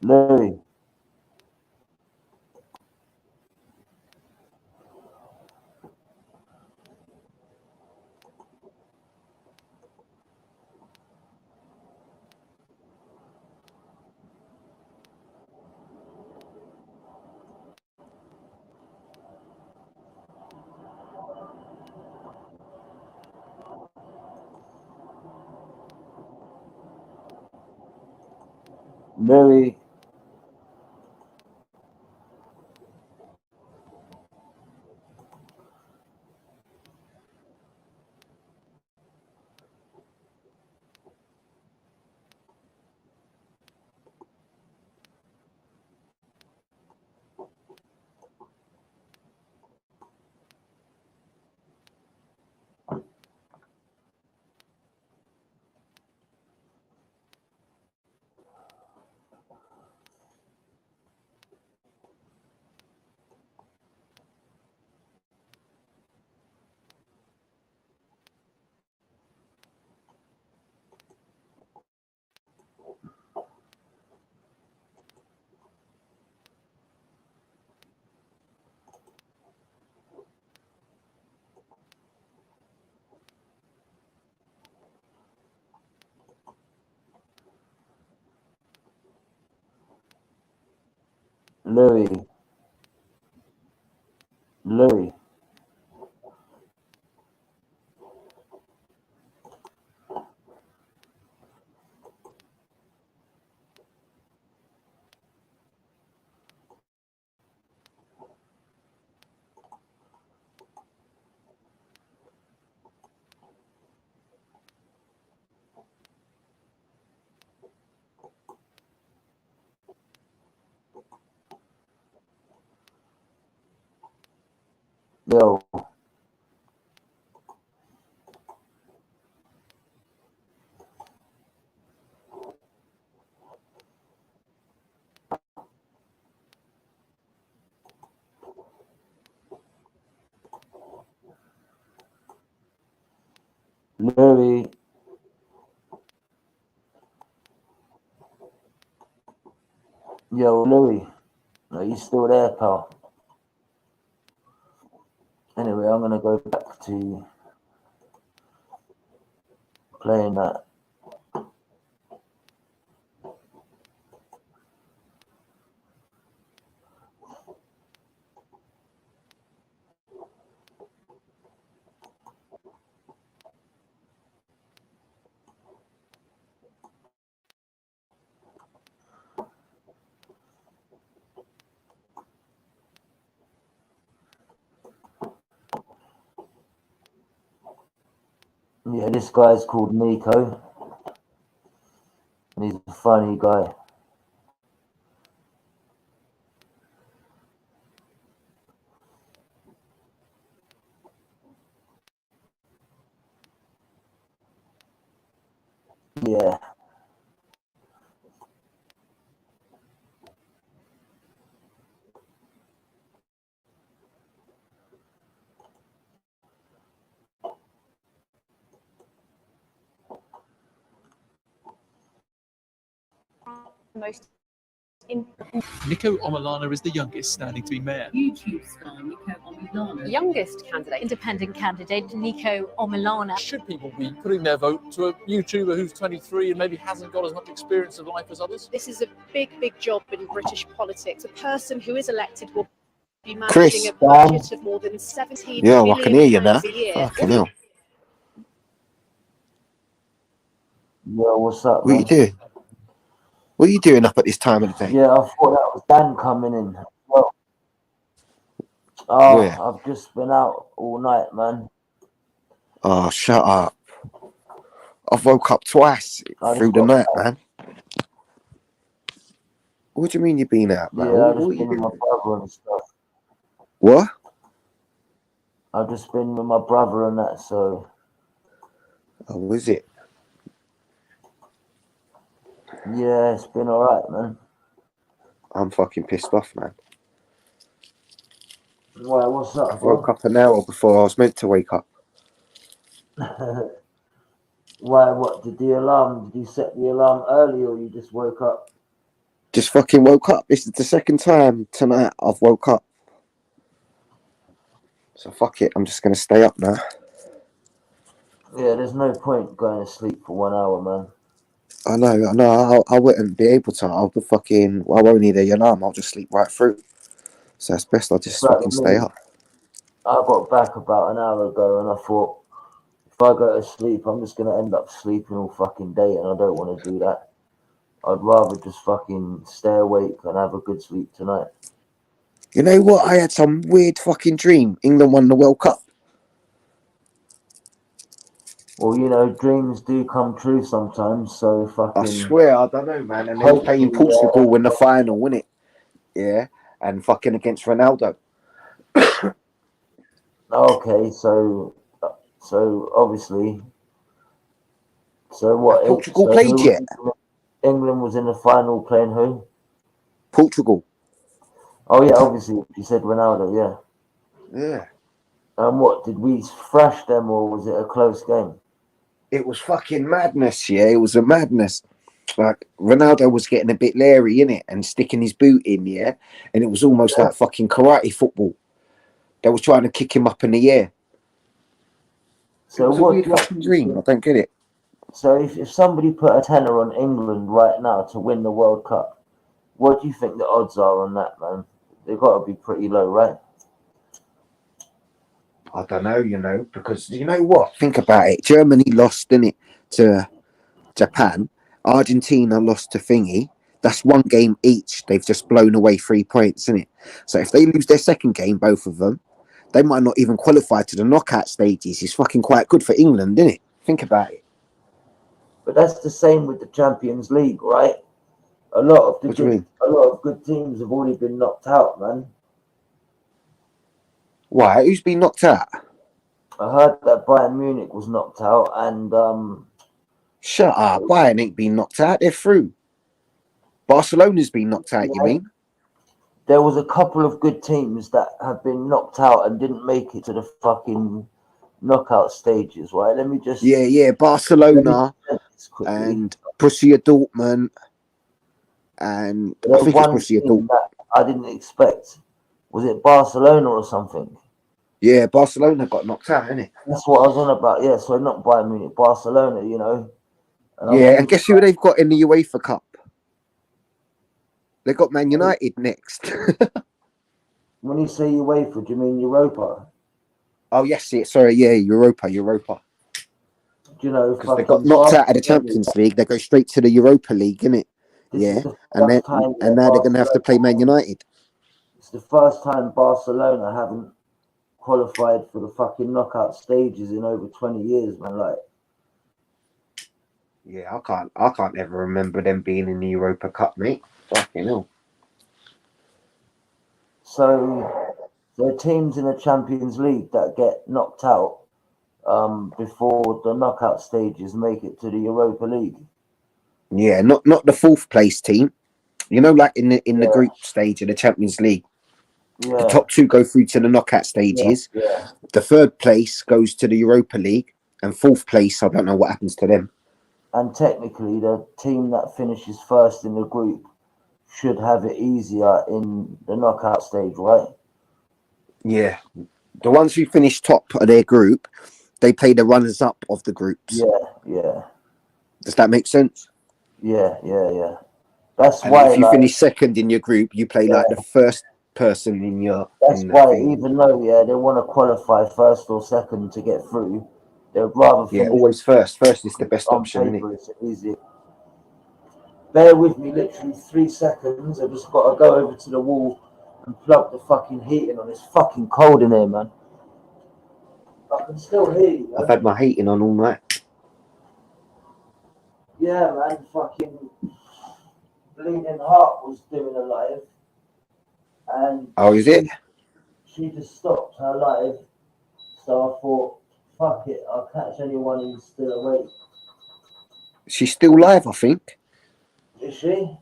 Louis. Louis. Louis. Louis. Yo. Louis. Yo, Louis. Are you still there, pal? Anyway, I'm going to go back to playing that. Yeah, this guy's called Nico. And he's a funny guy. Yeah. Most Nico Omilana is the youngest standing to be mayor. YouTube star Nico Omilana. Youngest candidate, independent candidate Nico Omilana. Should people be putting their vote to a YouTuber who's 23 and maybe hasn't got as much experience of life as others? This is a big job in British politics. A person who is elected will be managing Chris, a budget of more than 17 Yeah, million I can hear you now. pounds a year. Fucking hell. Yo, what's up, What are you doing? What are you doing up at this time of the day? Yeah, I thought that was Dan coming in. Well, Where? I've just been out all night, man. Oh, shut up. I've woke up twice through the night, man. What do you mean you've been out, man? Yeah, I've What just been with my brother and stuff. What? I've just been with my brother and that, so. Oh, was it? Yeah, it's been alright, man. I'm fucking pissed off, man. Why, what's up, I woke up an hour before I was meant to wake up. Why, what, did you set the alarm early or you just woke up? Just fucking woke up. This is the second time tonight I've woke up. So fuck it, I'm just going to stay up now. Yeah, there's no point going to sleep for 1 hour, man. I know, I wouldn't be able to. I won't need the alarm, I'll just sleep right through. So it's best I just fucking stay up. I got back about an hour ago and I thought, if I go to sleep, I'm just going to end up sleeping all fucking day and I don't want to do that. I'd rather just fucking stay awake and have a good sleep tonight. You know what? I had some weird fucking dream. England won the World Cup. Well, you know, dreams do come true sometimes, so fucking... I swear, I don't know, man. And they were playing Portugal in the final, wasn't it? Yeah. And fucking against Ronaldo. Okay, so obviously... So what? Has Portugal played yet? England was in the final playing who? Portugal. Oh, yeah, obviously. You said Ronaldo, yeah. Yeah. And what, did we thrash them or was it a close game? It was fucking madness, yeah. It was a madness. Like, Ronaldo was getting a bit leery, innit? And sticking his boot in, yeah? And it was almost like fucking karate football. They were trying to kick him up in the air. So it was a weird fucking dream. I don't get it. So if somebody put a tenner on England right now to win the World Cup, what do you think the odds are on that, man? They've got to be pretty low, right? I don't know, you know, because you know what? Think about it. Germany lost, didn't it, to Japan. Argentina lost to Thingy. That's one game each. They've just blown away 3 points, isn't it? So if they lose their second game, both of them, they might not even qualify to the knockout stages. It's fucking quite good for England, isn't it? Think about it. But that's the same with the Champions League, right? A lot of good teams have already been knocked out, man. Why? Who's been knocked out? I heard that Bayern Munich was knocked out and Shut up. Bayern ain't been knocked out. They're through. Barcelona's been knocked out, you mean? There was a couple of good teams that have been knocked out and didn't make it to the fucking knockout stages, right? Let me just... Yeah. Barcelona and Borussia Dortmund and I think it's Borussia Dortmund. I didn't expect. Was it Barcelona or something? Yeah, Barcelona got knocked out, innit? That's what I was on about. Yeah, so not Bayern Munich, Barcelona, you know. And guess who they've got in the UEFA Cup? They got Man United next. When you say UEFA, do you mean Europa? Oh, yes, Europa. Do you know, because they got knocked out of the Champions League, they go straight to the Europa League, innit? Yeah, and now they're gonna have to play Man United. It's the first time Barcelona haven't qualified for the fucking knockout stages in over 20 years, man. Like, yeah, I can't ever remember them being in the Europa Cup, mate. Fucking hell. So there are teams in the Champions League that get knocked out before the knockout stages make it to the Europa League. Yeah, not the fourth place team. You know, like in the group stage of the Champions League, the top two go through to the knockout stages. Yeah. The third place goes to the Europa League, and fourth place, I don't know what happens to them. And technically, the team that finishes first in the group should have it easier in the knockout stage, right? Yeah, the ones who finish top of their group, they play the runners-up of the groups. Yeah. Does that make sense? Yeah. That's And why, if you like, finish second in your group, you play like the first person in your. that's in the why, thing. even though they want to qualify first or second to get through, they'd rather Yeah, finish always first. First is the best on option, isn't it? paper. It's easy. Bear with me, literally 3 seconds. I just got to go over to the wall and plug the fucking heating on. It's fucking cold in here, man. I can still hear you. I've had my heating on all night. Yeah, man. Fucking Bleeding Heart was doing a live, and Oh, is it? she just stopped her live. So I thought, fuck it, I'll catch anyone who's still awake. She's still live, I think. Is she?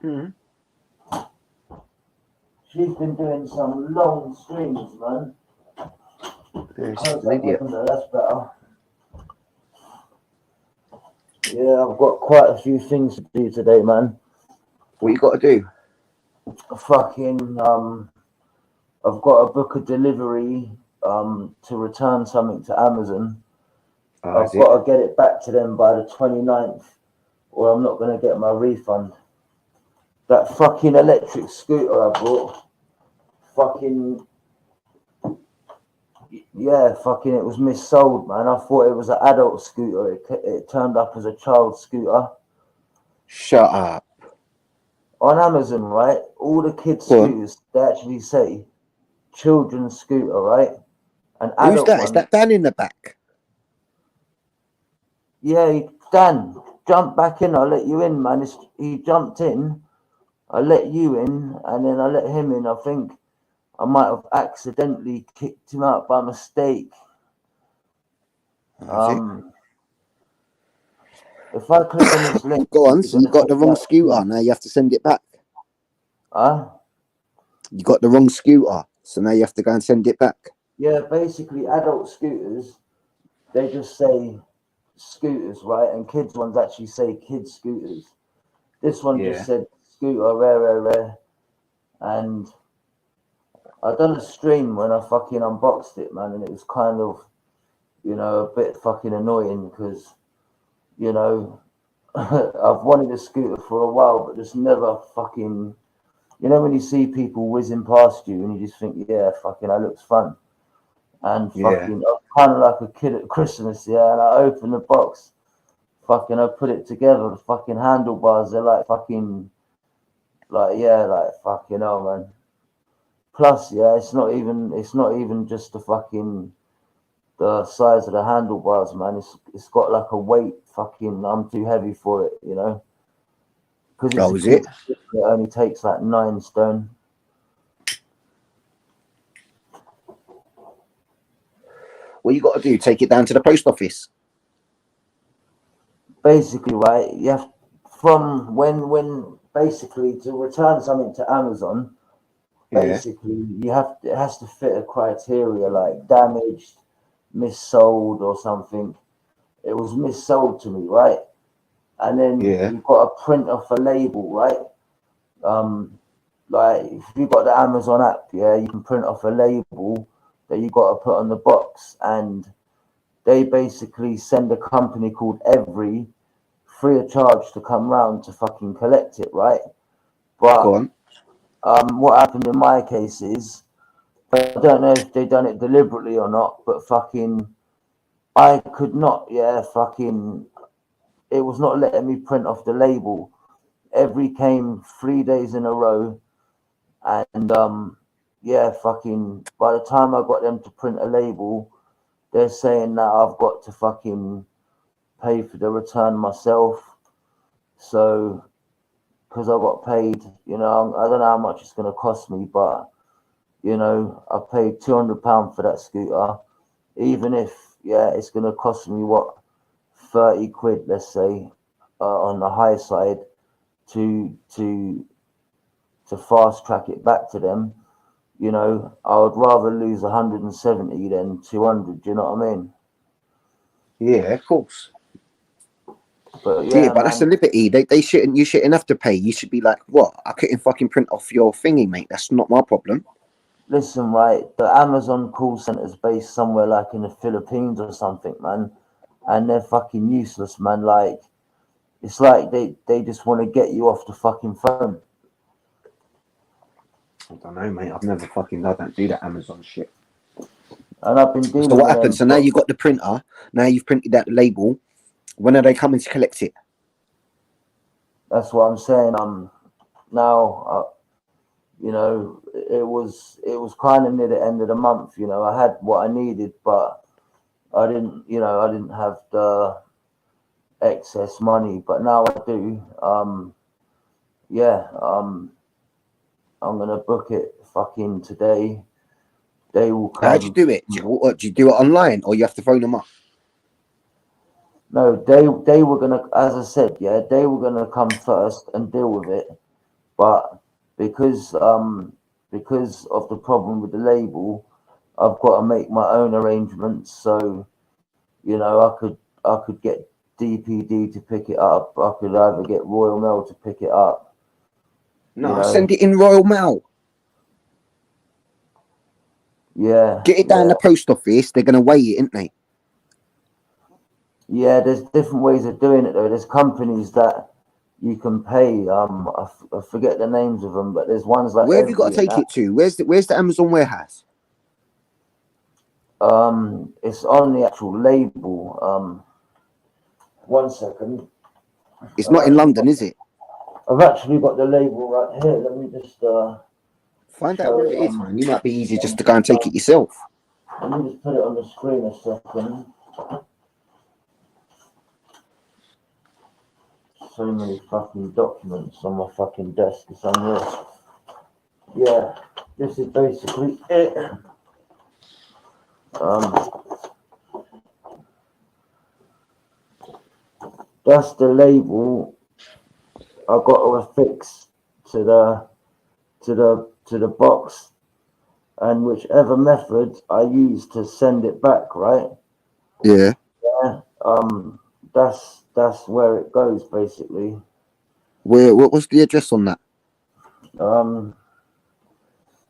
Mm. She's been doing some long streams, man. Yeah, she's an idiot. That's better. Yeah, I've got quite a few things to do today, man. What you got to do? Fucking, I've got to book a delivery to return something to Amazon. Oh, I've got to get it back to them by the 29th, or I'm not going to get my refund. That fucking electric scooter I bought, fucking, yeah, fucking, it was missold, man. I thought it was an adult scooter. It turned up as a child scooter. Shut up. On Amazon, right? All the kids' scooters, they actually say children's scooter, right? An Who's adult that? one. Is that Dan in the back? Yeah, Dan, jump back in. I'll let you in, man. He jumped in. I let you in, and then I let him in. I think I might have accidentally kicked him out by mistake. If I click on this link, Go on. So you got the wrong scooter. Now you have to send it back. Huh? You got the wrong scooter, so now you have to go and send it back. Yeah, basically, adult scooters, they just say scooters, right? And kids ones actually say kids scooters. This one just said scooter, rare. And I done a stream when I fucking unboxed it, man, and it was kind of, a bit fucking annoying because, I've wanted a scooter for a while, but just never fucking, when you see people whizzing past you and you just think, yeah, fucking, that looks fun. And fucking, I'm kind of like a kid at Christmas, yeah, and I open the box, fucking, I put it together, the fucking handlebars, they're like fucking, fucking hell, man. Plus, yeah, it's not even just the size of the handlebars, man. It's got like a weight, fucking, I'm too heavy for it, Because it only takes like 9 stone. What you got to do? Take it down to the post office. Basically, right? You have from when basically to return something to Amazon. Basically, it has to fit a criteria like damaged, missold, or something. It was missold to me, right? And then you've got to print off a label, right? Like if you've got the Amazon app, you can print off a label that you got to put on the box, and they basically send a company called Every free of charge to come round to fucking collect it, right? But what happened in my case is, I don't know if they done it deliberately or not, but fucking, I could not, it was not letting me print off the label. Every came 3 days in a row, and fucking, by the time I got them to print a label, they're saying that I've got to fucking pay for the return myself. So, because I got paid, I don't know how much it's going to cost me, but, I paid £200 for that scooter. Even if, it's going to cost me, 30 quid, let's say. on the high side to fast track it back to them. You know, I would rather lose 170 than 200. Do you know what I mean? Yeah, of course. But Yeah, yeah, but that's a man. liberty. They shouldn't. You shouldn't have to pay. You should be like, what? I couldn't fucking print off your thingy, mate. That's not my problem. Listen, right? The Amazon call center's based somewhere like in the Philippines or something, man, and they're fucking useless, man. Like, it's like they just want to get you off the fucking phone. I don't know, mate. I've never fucking. I don't do that Amazon shit. And I've been dealing So what with happened? them. So now you got the printer. Now you've printed that label. When are they coming to collect it? That's what I'm saying. Now, you know, it was kind of near the end of the month. You know, I had what I needed, but I didn't. You know, I didn't have the excess money, but now I do. Yeah. I'm gonna book it fucking today. They will come. How do you do it? Do you do it online, or you have to phone them up? No, they were gonna, as I said, yeah, they were gonna come first and deal with it, but because of the problem with the label, I've got to make my own arrangements. So, you know, I could get DPD to pick it up. I could either get Royal Mail to pick it up. No, you know. send it in Royal Mail. Yeah. Get it down the post office. They're gonna weigh it, ain't they? Yeah, there's different ways of doing it though. There's companies that you can pay. I forget the names of them, but there's ones like Where have you got to Every and take it to? Where's the Amazon warehouse? It's on the actual label. 1 second. It's not in London, is it? I've actually got the label right here. Let me just Find out where it is, man. You might be easy just to go and take it yourself. let me just put it on the screen a second. So many fucking documents on my fucking desk. It's unreal. Yeah, this is basically it. That's the label I got to affix to the box, and whichever method I use to send it back, right? Yeah. Yeah. That's where it goes basically. What was the address on that?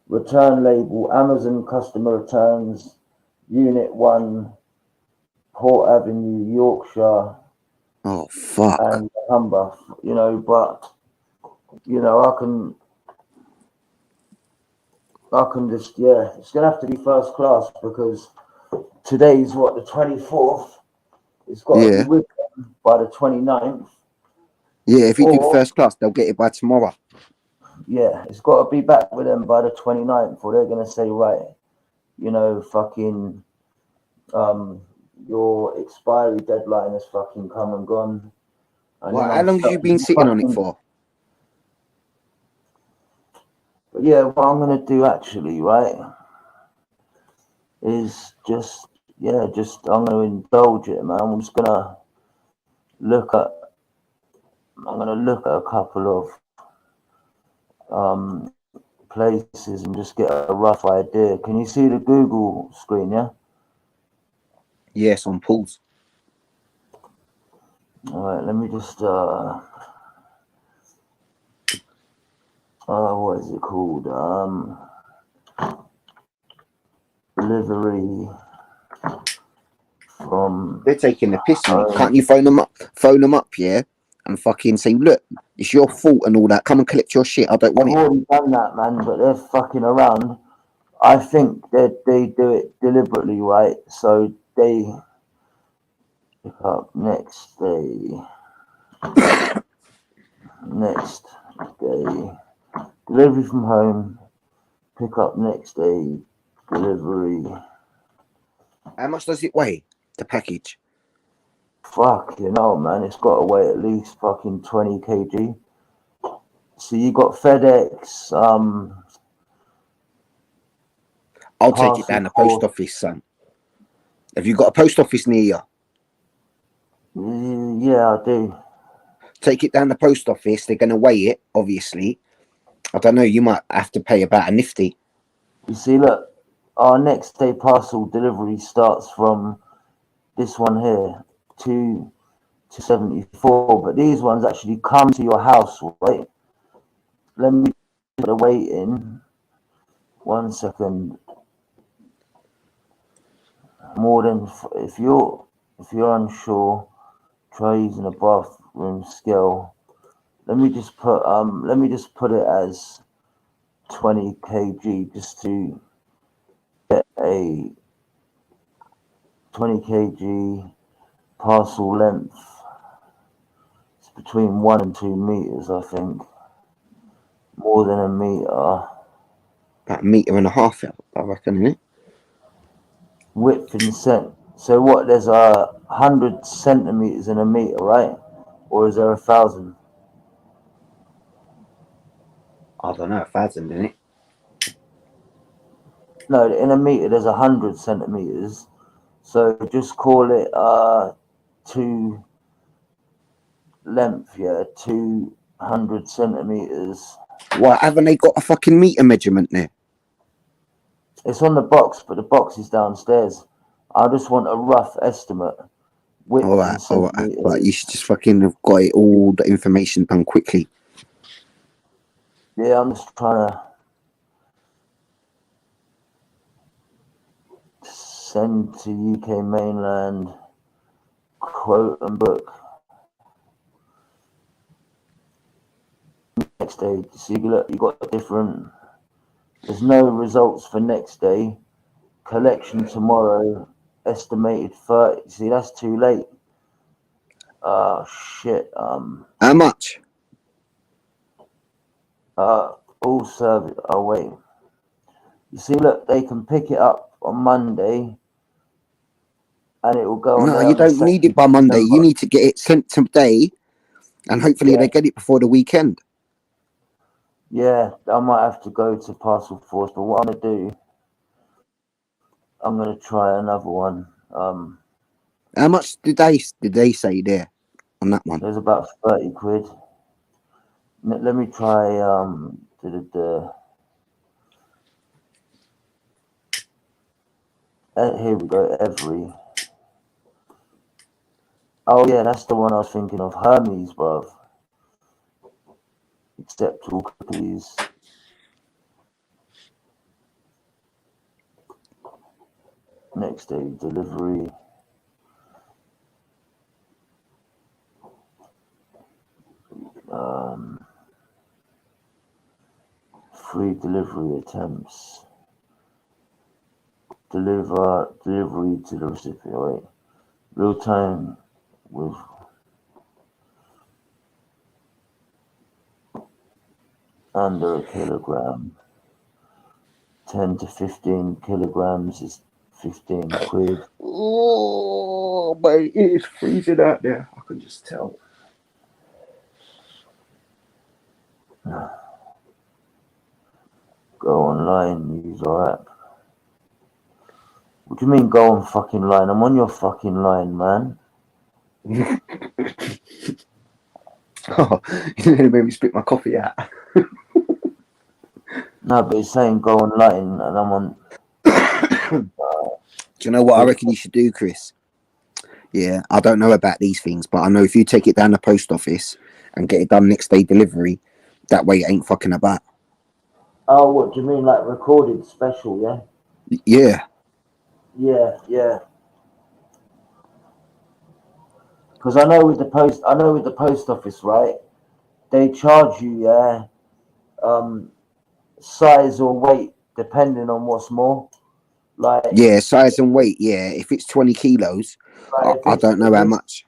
Return label, Amazon customer returns, Unit 1, Port Avenue, Yorkshire. Oh fuck. And Humber, you know, but you know, I can just, yeah, it's gonna have to be first class because today's what, the 24th. It's got to be with them by the 29th. Yeah, if you do first class, they'll get it by tomorrow. Yeah, it's got to be back with them by the 29th, or they're gonna say, right, you know, fucking, your expiry deadline has fucking come and gone. And Well, how long have you been sitting on it for? But yeah, what I'm gonna do actually, right, is just I'm gonna indulge it, man. I'm gonna look at a couple of places and just get a rough idea. Can you see the Google screen? Yeah. Yes, on pause. All right. Let me just what is it called? Delivery from. They're taking the piss, mate. Can't you phone them up? Phone them up, yeah, and fucking say, look, it's your fault and all that. Come and collect your shit. I don't want I've it. already done that, man, but they're fucking around. I think that they do it deliberately, right? So they pick up next day, delivery from home, pick up next day, delivery. How much does it weigh, the package? Fuck, you know, man, it's got to weigh at least fucking 20 kg. So you got FedEx, I'll take it down the post office, son. Have you got a post office near you? Yeah, I do. take it down the post office. They're going to weigh it, obviously. I don't know. You might have to pay about a nifty. You see, look, our next day parcel delivery starts from this one here, 274. But these ones actually come to your house, right? Let me put the weight in. 1 second. More than if you're unsure, try using a bathroom scale. Let me just put it as 20 kg just to get a 20 kg parcel length. It's between 1 and 2 meters, I think. More than a meter. About a metre and a half, I reckon, isn't it? Width in cent. So what? There's 100 centimeters in a meter, right? Or is there 1,000? I don't know, 1,000, isn't it? No, in a meter there's 100 centimeters. So just call it 2 length, yeah, 200 centimeters. Why haven't they got a fucking meter measurement there? It's on the box, but the box is downstairs. I just want a rough estimate. Width All right, in centimeters. But you should just fucking have got it, all the information done quickly. Yeah, I'm just trying to send to UK mainland, quote and book. Next day, so you got different. There's no results for next day. Collection tomorrow. Estimated 30. See, that's too late. Oh shit. How much? All service. Oh wait. You see, look, they can pick it up on Monday, and it will go. No, you don't need it by Monday. You need to get it sent today, and hopefully they get it before the weekend. Yeah, I might have to go to Parcel Force, but what I'm gonna do, I'm gonna try another one. How much did they say there on that one? There's about 30 quid. Let me try here we go, every. Oh yeah, that's the one I was thinking of. Hermes, bruv. Accept all cookies. Next day delivery. Free delivery attempts. Delivery to the recipient. Wait. Real time with under a kilogram. 10 to 15 kilograms is 15 quid. Oh, mate, it is freezing out there. I can just tell. Go online, use our app. What do you mean go on fucking line? I'm on your fucking line, man. Oh, you nearly made me spit my coffee out. No, but it's saying go online, and I'm on. Do you know what I reckon you should do, Chris? Yeah, I don't know about these things, but I know if you take it down the post office and get it done next day delivery, that way it ain't fucking about. Oh, what do you mean, like recorded special? Yeah. Yeah. Yeah. Because I know with the post office, right? They charge you, size or weight depending on what's more. Like Yeah, size and weight. Yeah, if it's 20 kilos, I don't know how much.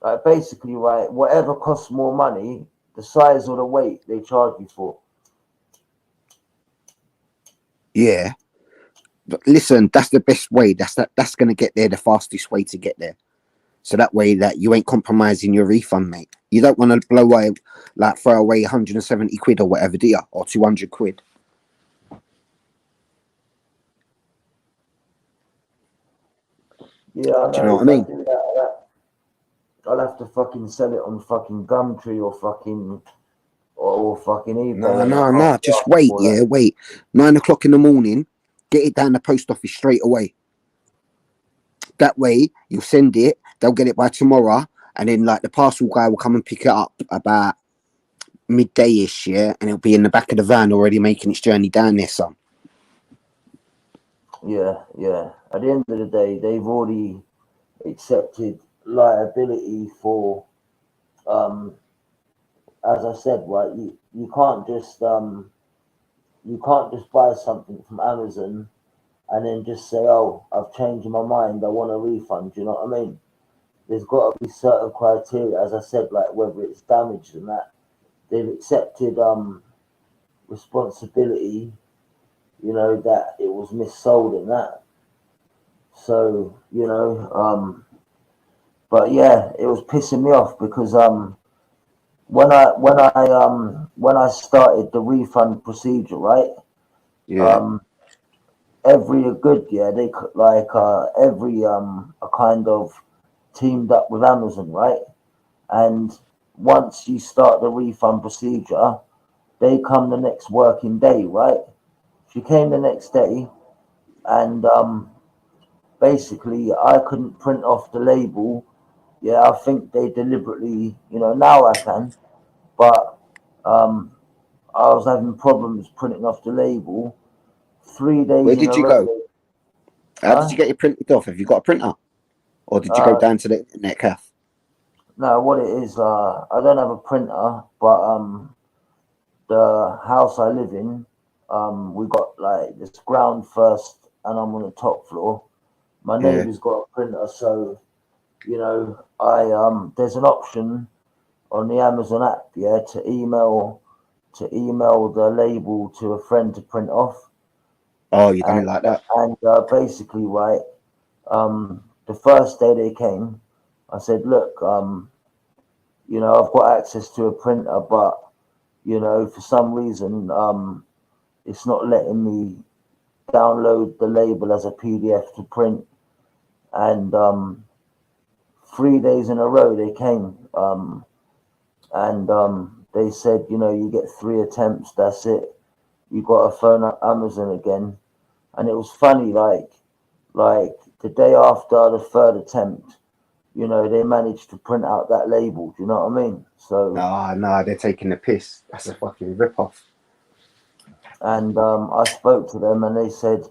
Like basically, right, whatever costs more money, the size or the weight they charge you for. Yeah, but listen, that's the best way. That's gonna get there the fastest way to get there. So that way that you ain't compromising your refund, mate. You don't want to blow away, like throw away 170 quid or whatever, do you? Or 200 quid. Yeah, I know. Do you know what I mean? I'll have to fucking sell it on fucking Gumtree or fucking eBay. No, and I no, can't no. be Just asked wait. for that. Yeah, wait. 9 o'clock in the morning. Get it down the post office straight away. That way, you'll send it. They'll get it by tomorrow, and then like the parcel guy will come and pick it up about midday-ish, yeah, and it'll be in the back of the van already making its journey down there, son. Yeah, yeah. At the end of the day, they've already accepted liability for, as I said, right? You can't just buy something from Amazon and then just say, "Oh, I've changed my mind. I want a refund." You know what I mean? There's got to be certain criteria, as I said, like whether it's damaged and that. They've accepted responsibility, you know, that it was missold and that. So, you know, but yeah, it was pissing me off because when I started the refund procedure, right? Yeah. Every good, yeah, they like every a kind of teamed up with Amazon, right? And once you start the refund procedure, they come the next working day, right? She came the next day, and basically I couldn't print off the label. Yeah, I think they deliberately, you know, now I can, but I was having problems printing off the label 3 days Where in did a you row. go? How did you get it printed off? Have you got a printer, or did you go down to the internet cafe? No, what it is, I don't have a printer, but the house I live in, we got like this ground first, and I'm on the top floor. My Yeah. neighbour's got a printer, so you know, I there's an option on the Amazon app, yeah, to email the label to a friend to print off. Oh, you done it And like that? basically, right, the first day they came, I said, look, you know, I've got access to a printer, but you know, for some reason, it's not letting me download the label as a PDF to print. And 3 days in a row they came, and they said, you know, you get 3 attempts, that's it. You got to phone up Amazon again. And it was funny, like the day after the third attempt, you know, they managed to print out that label. Do you know what I mean? So No, they're taking the piss. That's a fucking rip-off. and I spoke to them, and they said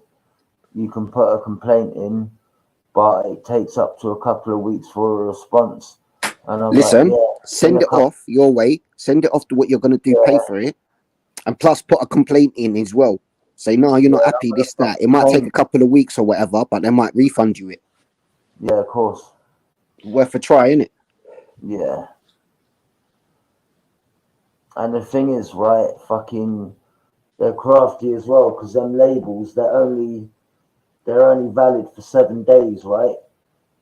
you can put a complaint in, but it takes up to a couple of weeks for a response. And I'm Listen, like, yeah, send it off your way. Send it off to what you're going to do, pay for it. And plus put a complaint in as well. Say, no, you're not happy, this, that. It might take a couple of weeks or whatever, but they might refund you it. Yeah, of course. Worth a try, innit? Yeah. And the thing is, right, fucking, they're crafty as well, because them labels, they're only valid for 7 days, right?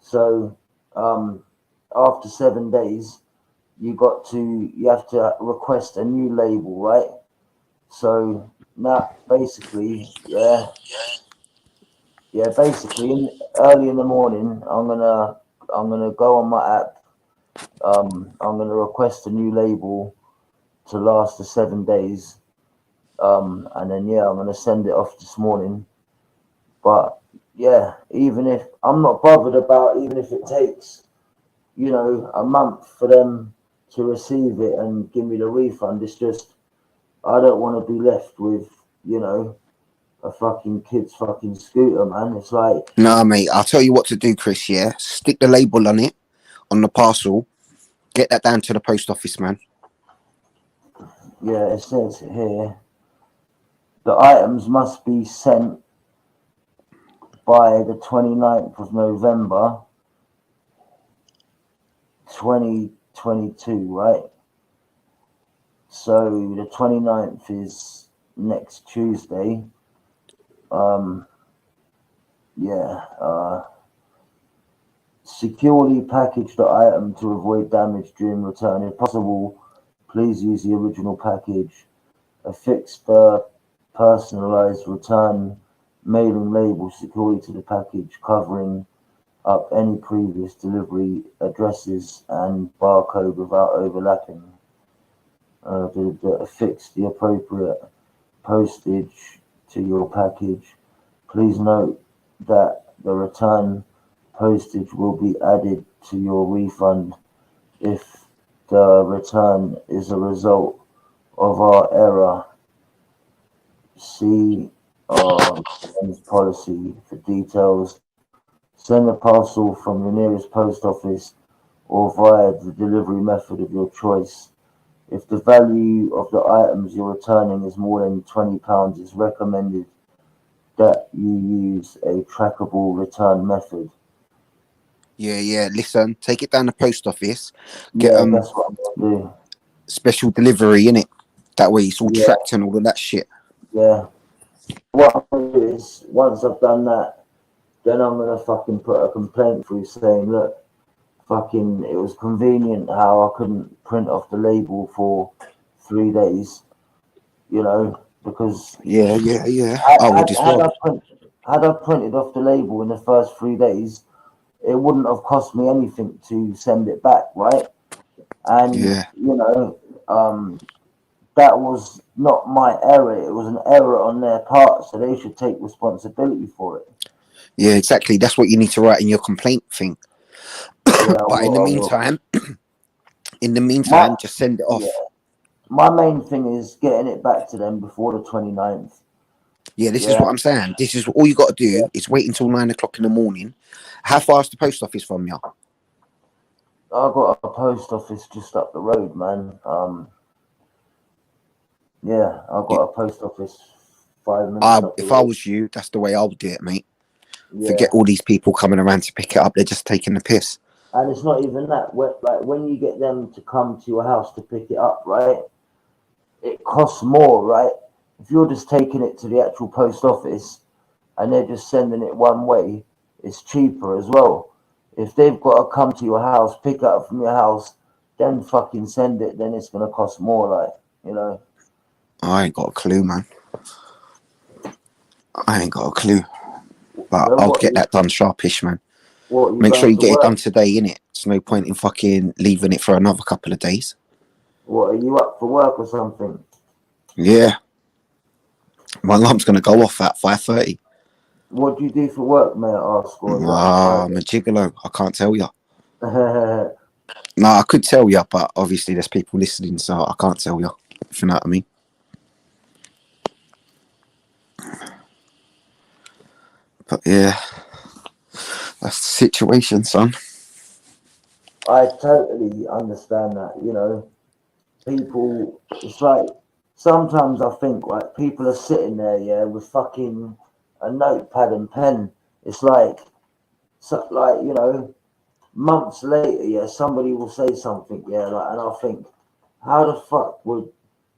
So after 7 days, you have to request a new label, right? So now basically, basically early in the morning, I'm gonna go on my app. I'm gonna request a new label to last the 7 days. And then I'm gonna send it off this morning. But yeah, even if I'm not bothered about, even if it takes, you know, a month for them to receive it and give me the refund, it's just I don't want to be left with, you know, a fucking kid's fucking scooter, man. It's like, Nah, mate, I'll tell you what to do, Chris, yeah? Stick the label on it, on the parcel. Get that down to the post office, man. yeah, it says here the items must be sent by the 29th of November 2022, right? So the 29th is next Tuesday. Securely package the item to avoid damage during return. If possible, please use the original package. Affix the personalized return mailing label securely to the package, covering up any previous delivery addresses and barcode without overlapping. Affix the appropriate postage to your package. Please note that the return postage will be added to your refund if the return is a result of our error. See our policy for details. Send a parcel from your nearest post office or via the delivery method of your choice. If the value of the items you're returning is more than £20, it's recommended that you use a trackable return method. Yeah. Listen, take it down the post office. Get Yeah, that's what I'm gonna do. special delivery in it. That way it's all Yeah. tracked and all of that shit. Yeah. What I'm gonna do is once I've done that, then I'm gonna fucking put a complaint through saying, look, fucking, it was convenient how I couldn't print off the label for 3 days, you know, because Yeah. I would as well. had I printed off the label in the first 3 days, it wouldn't have cost me anything to send it back, right? And Yeah. you know, that was not my error. It was an error on their part, so they should take responsibility for it. Yeah, exactly. That's what you need to write in your complaint thing. Yeah, But in the meantime, just send it off. Yeah. My main thing is getting it back to them before the 29th. Yeah, this is what I'm saying. This is all you got to do is wait until 9 o'clock in the morning. How far is the post office from you? I've got a post office just up the road, man. Yeah, I've got a post office 5 minutes up the If road. I was you, that's the way I would do it, mate. Yeah. Forget all these people coming around to pick it up. They're just taking the piss. And it's not even that. Like when you get them to come to your house to pick it up, right? It costs more, right? If you're just taking it to the actual post office and they're just sending it one way, it's cheaper as well. If they've got to come to your house, pick it up from your house, then fucking send it, then it's gonna cost more, like, you know. I ain't got a clue, man. I ain't got a clue. But I'll get that done sharpish, man. Make sure you get it done today, innit? There's no point in fucking leaving it for another couple of days. What, are you up for work or something? Yeah. My alarm's going to go off at 5:30. What do you do for work, may I ask? I'm a gigolo. I can't tell you. No, I could tell you, but obviously there's people listening, so I can't tell you, if you know what I mean. But yeah, that's the situation, son. I totally understand that, you know. People, it's like, sometimes I think, like, people are sitting there, yeah, with fucking a notepad and pen. It's like, you know, months later, yeah, somebody will say something, yeah, like, and I'll think, how the fuck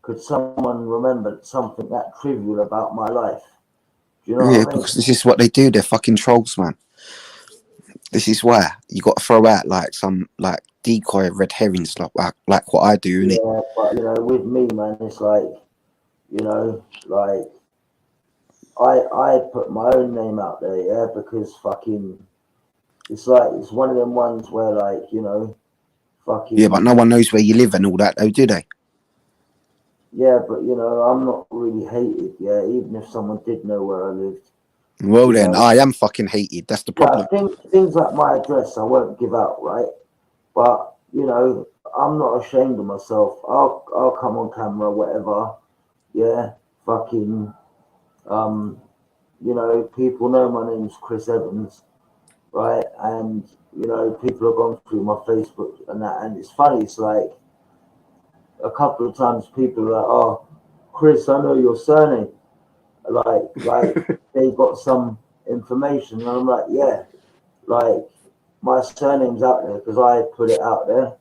could someone remember something that trivial about my life? Do you know what I mean? Because this is what they do. They're fucking trolls, man. This is why you got to throw out like some like decoy red herrings, like what I do, innit? Yeah, but you know, with me, man, it's like, you know, like I put my own name out there, yeah, because fucking, it's like it's one of them ones where, like, you know, fucking. Yeah, but no one knows where you live and all that, though, do they? Yeah, but you know, I'm not really hated, yeah, even if someone did know where I lived. Well, then, I am fucking hated. That's the problem. Yeah, things like my address I won't give out, right? But you know, I'm not ashamed of myself. I'll come on camera, whatever. Yeah, fucking. You know, people know my name's Chris Evans, right? And you know, people have gone through my Facebook and that, and it's funny. It's like a couple of times people are like, "Oh, Chris, I know your surname." Like they got some information, and I'm like, "Yeah, like my surname's out there because I put it out there."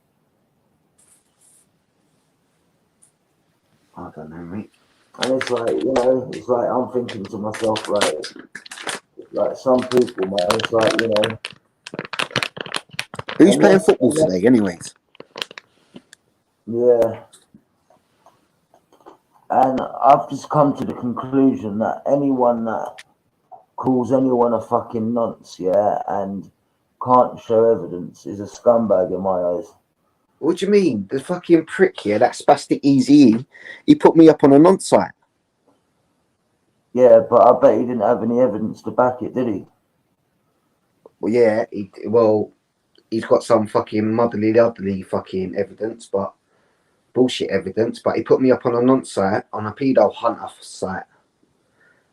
I don't know, mate. And it's like, you know, it's like I'm thinking to myself, like some people, man, it's like, you know. Who's playing football today, anyways? Yeah. And I've just come to the conclusion that anyone that calls anyone a fucking nonce, yeah, and can't show evidence is a scumbag in my eyes. What do you mean? The fucking prick here, that spastic Easy, he put me up on a non-site. Yeah, but I bet he didn't have any evidence to back it, did he? Well, yeah, he's got some fucking motherly fucking evidence, but bullshit evidence. But he put me up on a non-site, on a pedo hunter site,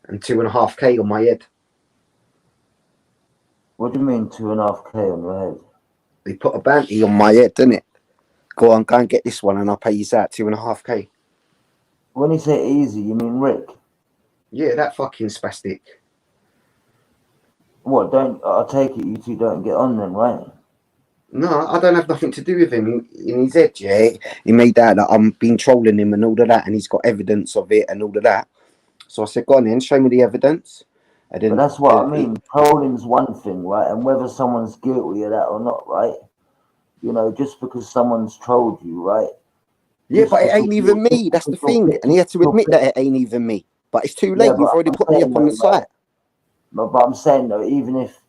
and 2.5K on my head. What do you mean 2.5K on your head? They put a bounty on my head, didn't it? Go and get this one, and I'll pay you that 2.5K. When you say easy, you mean Rick? Yeah, that fucking spastic. What? I take it you two don't get on then, right? No, I don't have nothing to do with him. In his head, yeah, he made out that I'm been trolling him and all of that, and he's got evidence of it and all of that. So I said, go on then, show me the evidence. And then, But that's what I mean. Trolling's one thing, right? And whether someone's guilty of that or not, right? You know, just because someone's trolled you, right? Yeah, but it ain't even me. That's the thing. And he had to admit that it ain't even me. But it's too late. Yeah, You've already put me up on the site. But I'm saying though, even if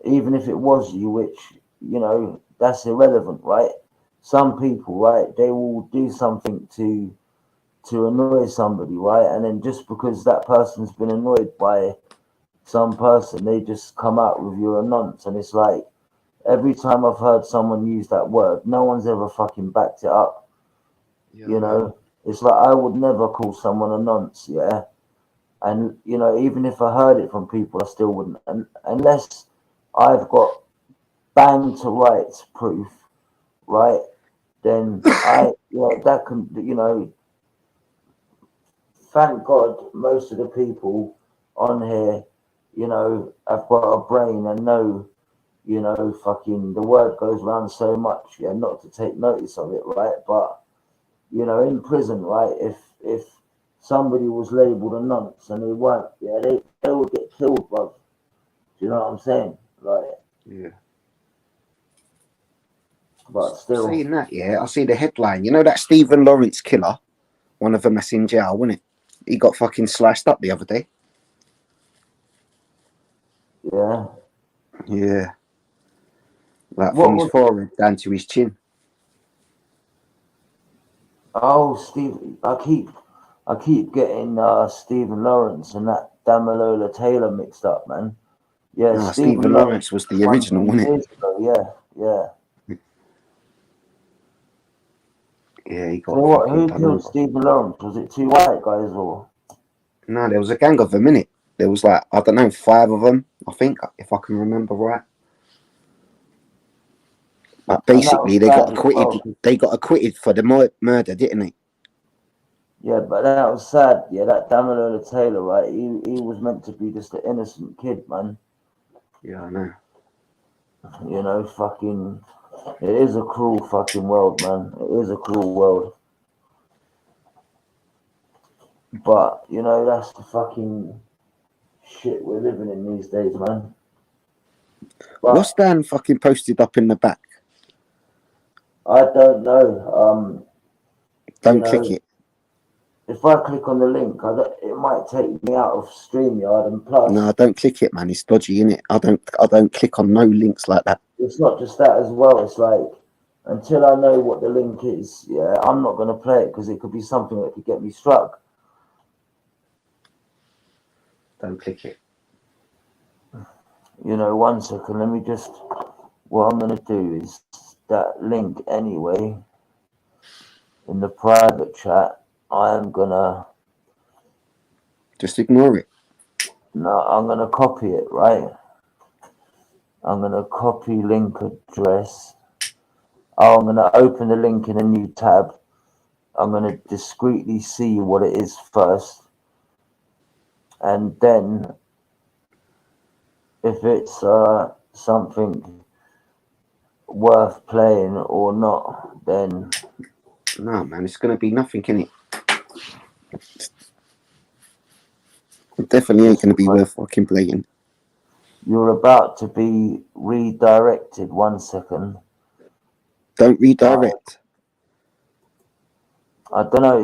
it was you, which, you know, that's irrelevant, right? Some people, right, they will do something to annoy somebody, right? And then just because that person's been annoyed by some person, they just come out with your nonce. And it's like, every time I've heard someone use that word, no one's ever fucking backed it up. Yeah, you know, it's like I would never call someone a nonce, yeah. And you know, even if I heard it from people, I still wouldn't. And unless I've got bang to rights proof, right? Then that can, you know. Thank God, most of the people on here, you know, have got a brain and know, you know, fucking the word goes around so much, yeah, not to take notice of it, right? But you know, in prison, right, if somebody was labelled a nonce and they weren't, yeah, they would get killed, bruv. Do you know what I'm saying? Like, yeah. But still. Saying that, yeah, I see the headline. You know that Stephen Lawrence killer? One of them that's in jail, wasn't it? He got fucking sliced up the other day. Yeah. Yeah. Like What from his was- forehead down to his chin. Oh, Steve, I keep getting Stephen Lawrence and that Damilola Taylor mixed up, man. Yeah, No, Stephen Lawrence was the original, wasn't it? Yeah. Yeah, he got So what? fucking Who done killed over. Stephen Lawrence? Was it two white guys or? No, there was a gang of them, innit? There was like, I don't know, 5 of them, I think, if I can remember right. But basically, they got acquitted. well. They got acquitted for the murder, didn't they? Yeah, but that was sad. Yeah, that Damilola Taylor, right? He was meant to be just an innocent kid, man. Yeah, I know. You know, fucking. It is a cruel fucking world, man. It is a cruel world. But you know, that's the fucking shit we're living in these days, man. But What's Dan fucking posted up in the back? I don't know. Don't click it. If I click on the link, it might take me out of StreamYard, and plus, No, don't click it, man. It's dodgy, innit? I don't click on no links like that. it's not just that as well. It's like, until I know what the link is, yeah, I'm not gonna play it because it could be something that could get me struck. Don't click it. You know, 1 second. Let me just. What I'm gonna do is that link anyway. In the private chat, I am gonna. Just ignore it. No, I'm gonna copy it, right? I'm gonna copy link address. Oh, I'm gonna open the link in a new tab. I'm gonna discreetly see what it is first. And then if it's something worth playing or not, then no, man, it's gonna be nothing, innit? It definitely ain't gonna be worth fucking playing. You're about to be redirected. 1 second. Don't redirect. I don't know.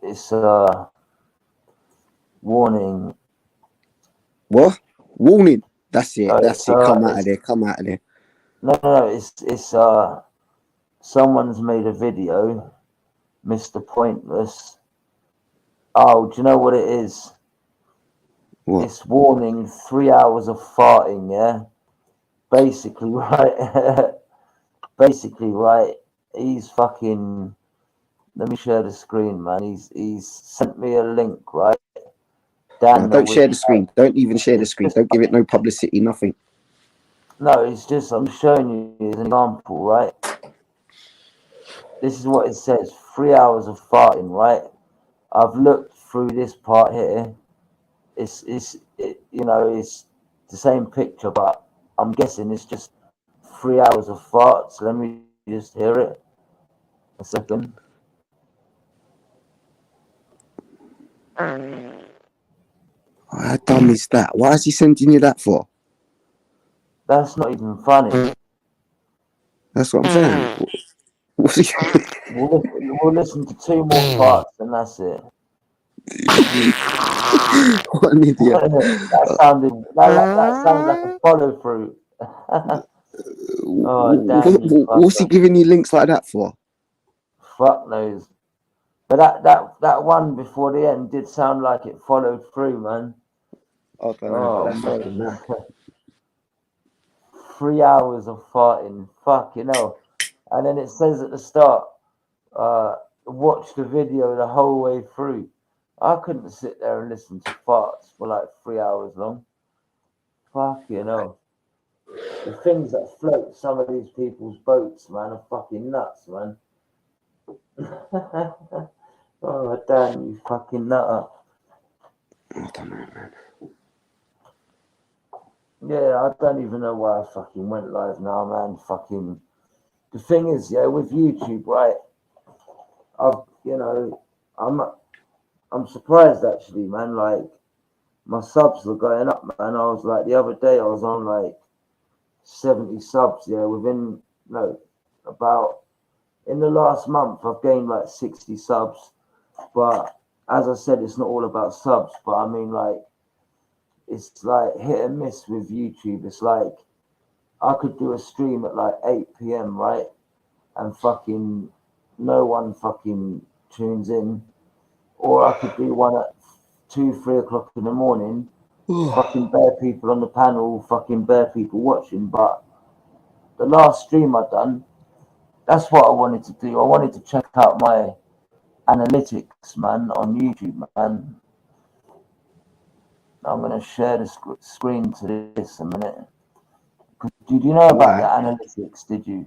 It's warning. What? Warning. That's it. Oh, That's it. Come out of there. Come out of there. No, it's someone's made a video, Mr. Pointless. Oh, do you know what it is? What? It's warning 3 hours of farting, yeah? Basically, right? Basically, right? He's fucking. Let me share the screen, man. He's sent me a link, right? No, don't share the screen. Don't even share the screen. Don't give it no publicity, nothing. No, it's just I'm showing you as an example, right? This is what it says: 3 hours of farting, right? I've looked through this part here. It's the same picture, but I'm guessing it's just 3 hours of farts. Let me just hear it. A second. How dumb is that? Why is he sending you that for? That's not even funny. That's what I'm saying. We'll listen to 2 more parts and that's it. What an idiot. that sounded like a follow through. Oh damn you! What's he giving you links like that for? Fuck knows. But that one before the end did sound like it followed through, man. I don't know, but that's fucking mad. 3 hours of farting, fucking hell. And then it says at the start, watch the video the whole way through. I couldn't sit there and listen to farts for like 3 hours long. Fucking hell. The things that float some of these people's boats, man, are fucking nuts, man. Oh, damn, you fucking nutter. I don't know, man. Yeah, I don't even know why I fucking went live now, man. Fucking. The thing is, yeah, with YouTube, right? I'm surprised actually, man. Like, my subs are going up, man. I was like, the other day, I was on like 70 subs, yeah, in the last month, I've gained like 60 subs. But as I said, it's not all about subs, but I mean, like, it's like hit and miss with YouTube. It's like I could do a stream at like 8 p.m., right? And fucking no one fucking tunes in. Or I could do one at 2, 3 o'clock in the morning. Fucking bare people on the panel, fucking bare people watching. But the last stream I done, that's what I wanted to do. I wanted to check out my analytics, man, on YouTube, man. I'm gonna share the screen to this a minute. Did you know about the analytics? Did you?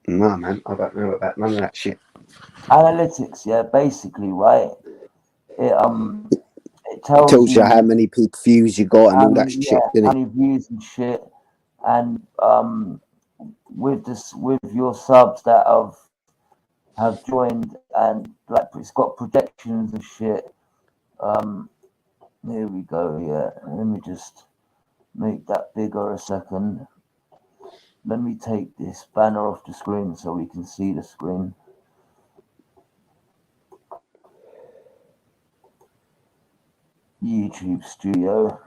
No, man, I don't know about none of that shit. Analytics, yeah, basically, right? It tells you how many views you got and all that shit, how many views and shit, and with your subs that have joined, and like it's got projections and shit. Here we go. Yeah, let me just make that bigger a second. Let me take this banner off the screen so we can see the screen. YouTube Studio.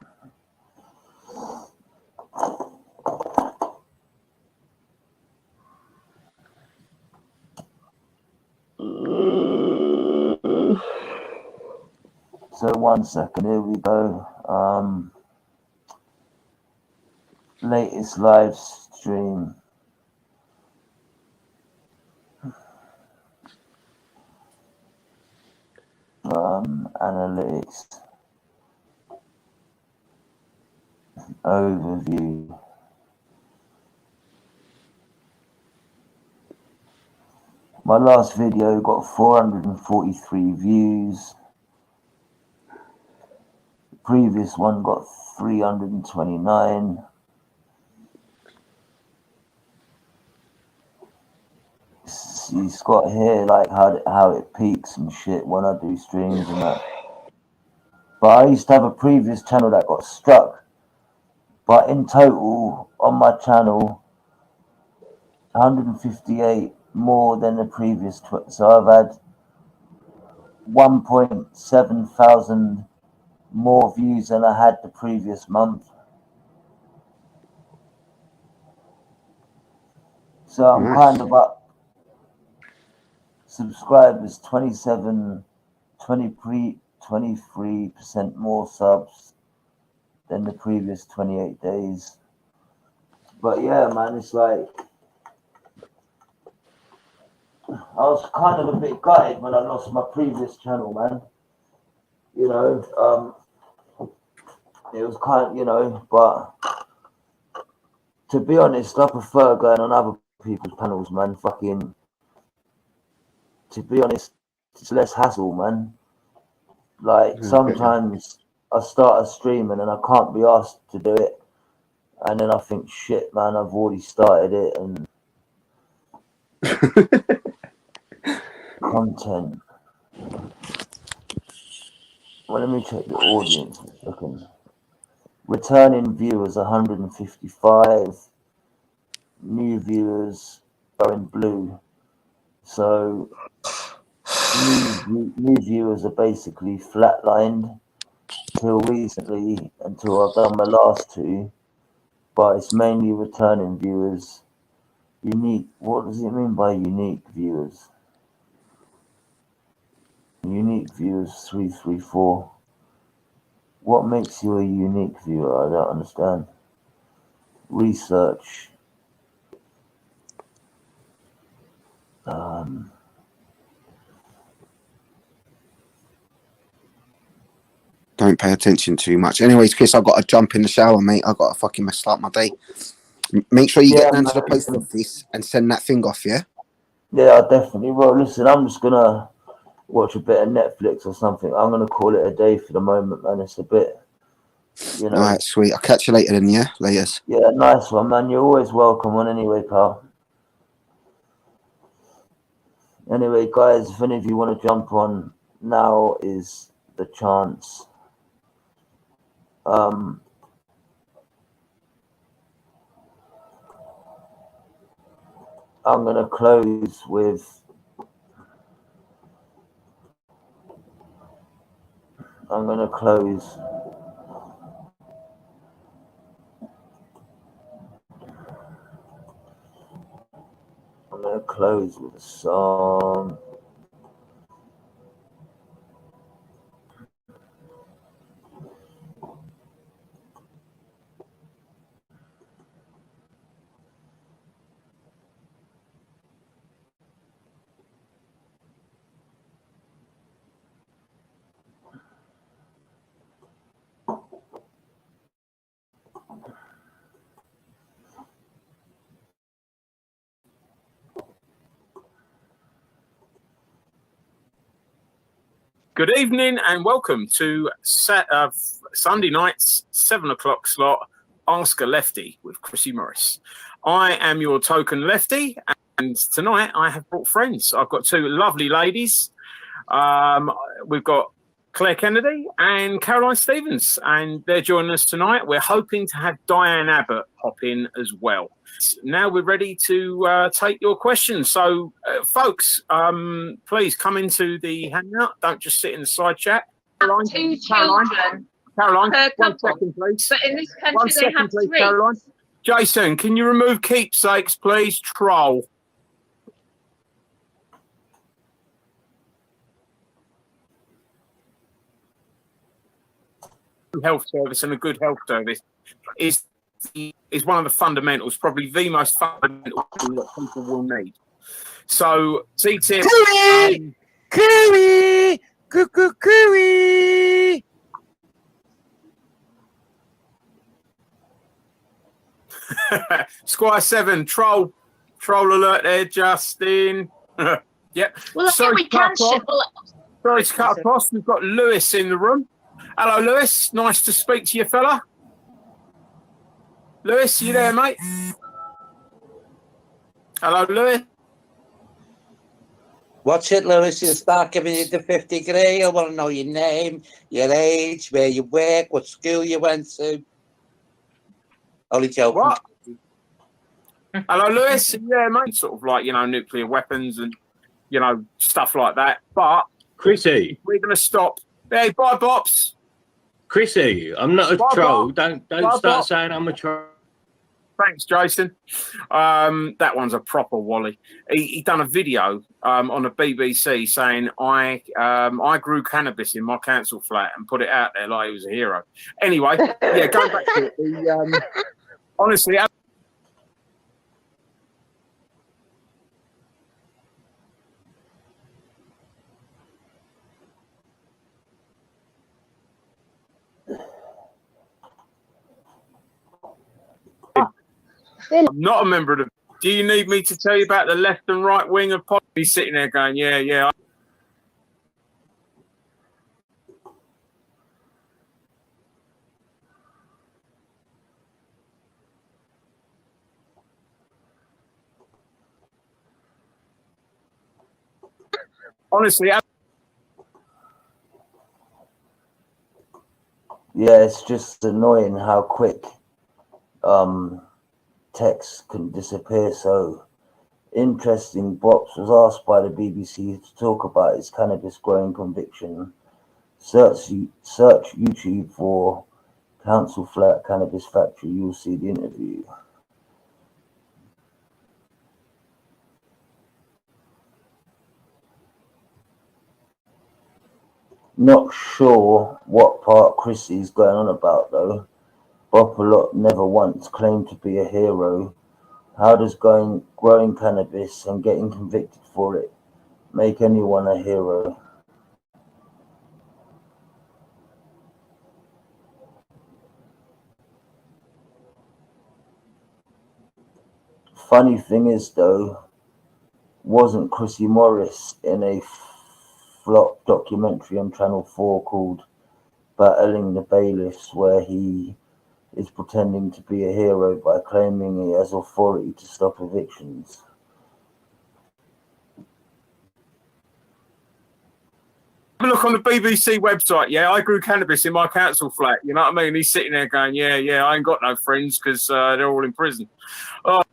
So 1 second, here we go. Latest live stream. Analytics. Overview. My last video got 443 views. The previous one got 329. It's got here like how it peaks and shit when I do streams and that. But I used to have a previous channel that got struck. But in total, on my channel, 158 more than the previous. So I've had 1.7 thousand more views than I had the previous month. So I'm kind of up. Subscribers 23% more subs than the previous 28 days. But yeah, man, it's like I was kind of a bit gutted when I lost my previous channel, man. You know, it was kind of, you know, but to be honest, I prefer going on other people's panels, man. Fucking, to be honest, it's less hassle, man. Like sometimes I start a stream and then I can't be asked to do it, and then I think, shit, man, I've already started it and content. Well, let me check the audience for a second. Returning viewers 155. New viewers are in blue. So new viewers are basically flatlined till recently, until I've done my last two. But it's mainly returning viewers. Unique. What does it mean by unique viewers? Unique viewers 334. What makes you a unique viewer? I don't understand. Research. Don't pay attention too much. Anyways, Chris, I've got to jump in the shower, mate. I've got to fucking start my day. Make sure you get down to the post office and send that thing off, yeah? Yeah, I definitely will. Listen, I'm just gonna watch a bit of Netflix or something. I'm gonna call it a day for the moment, man. It's a bit, you know. All right, sweet. I'll catch you later then, yeah? Laters. Yeah, nice one, man. You're always welcome on anyway, pal. Anyway, guys, if any of you want to jump on, now is the chance. I'm gonna close with I'm gonna close with a song. Good evening and welcome to Sunday night's 7 o'clock slot, Ask a Lefty with Chrissy Morris. I am your token lefty, and tonight I have brought friends. I've got two lovely ladies. We've got Claire Kennedy and Caroline Stevens, and they're joining us tonight. We're hoping to have Diane Abbott pop in as well. Now we're ready to take your questions. So, folks, please come into the hangout. Don't just sit in the side chat. Caroline, two children. Caroline, per 1 couple. second, please. But in this country, 1 they second, have please, three. Caroline. Jason, can you remove keepsakes, please? Troll. Health service and a good health service is one of the fundamentals, probably the most fundamental thing that people will need. So, CTIP. Cooey! Cooey! Squire 7, troll alert there, Justin. Yep. Well, I think we can ship. Sorry to cut across. We've got Lewis in the room. Hello, Lewis. Nice to speak to you, fella. Lewis, you there, mate? Hello, Lewis. What's it, Lewis? You start giving you the 50 degree. I want to know your name, your age, where you work, what school you went to. Only joking. What? Hello, Lewis. Yeah, mate. Sort of like, nuclear weapons and, stuff like that. But Chrissy, we're going to stop. Hey, bye, Bops. Chrissy, I'm not a troll. Don't start saying I'm a troll. Thanks, Jason. That one's a proper Wally. He done a video on the BBC saying I grew cannabis in my council flat and put it out there like he was a hero. Anyway, yeah, going back to it. Honestly, I'm not a member of the. Do you need me to tell you about the left and right wing of politics? He's sitting there going, yeah, yeah. Honestly, Yeah, it's just annoying how quick text can disappear. So interesting. Bops was asked by the BBC to talk about his cannabis growing conviction. Search YouTube for council flat cannabis factory. You'll see the interview. Not sure what part Chrissy's going on about though. Bopalot never once claimed to be a hero. How does growing cannabis and getting convicted for it make anyone a hero? Funny thing is though, wasn't Chrissy Morris in a flop documentary on Channel 4 called Battling the Bailiffs, where he is pretending to be a hero by claiming he has authority to stop evictions? have a look on the BBC website. Yeah, I grew cannabis in my council flat. You know what I mean? He's sitting there going, yeah, yeah, I ain't got no friends because they're all in prison. Oh.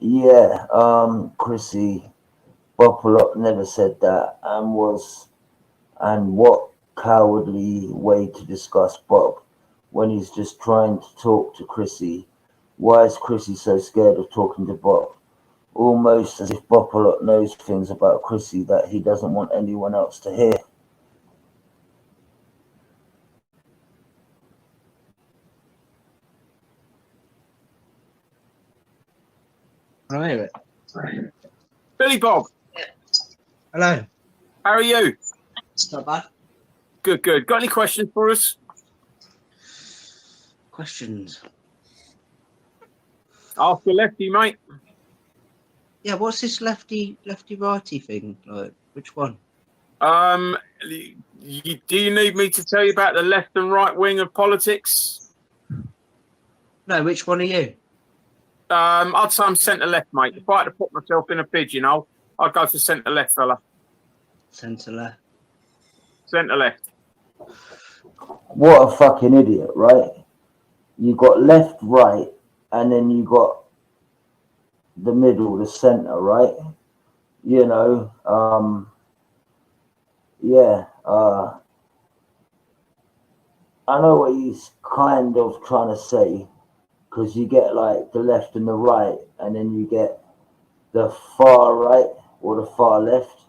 Yeah, Chrissy Bopalot never said that, and what cowardly way to discuss Bob when he's just trying to talk to Chrissy. Why is Chrissy so scared of talking to Bob? Almost as if Bopalot knows things about Chrissy that he doesn't want anyone else to hear. Right. Billy Bob. Hello. How are you? Not bad. Good, good. Got any questions for us? Questions? Ask the lefty, mate. Yeah, what's this lefty righty thing? Like, which one? Do you need me to tell you about the left and right wing of politics? No, which one are you? I'd say I'm centre left, mate. If I had to put myself in a pigeonhole, I'd go for centre left, fella. Centre left. Centre left. What a fucking idiot, right? You got left, right, and then you got the middle, the centre, right? You know, yeah. I know what he's kind of trying to say, because you get like the left and the right, and then you get the far right or the far left,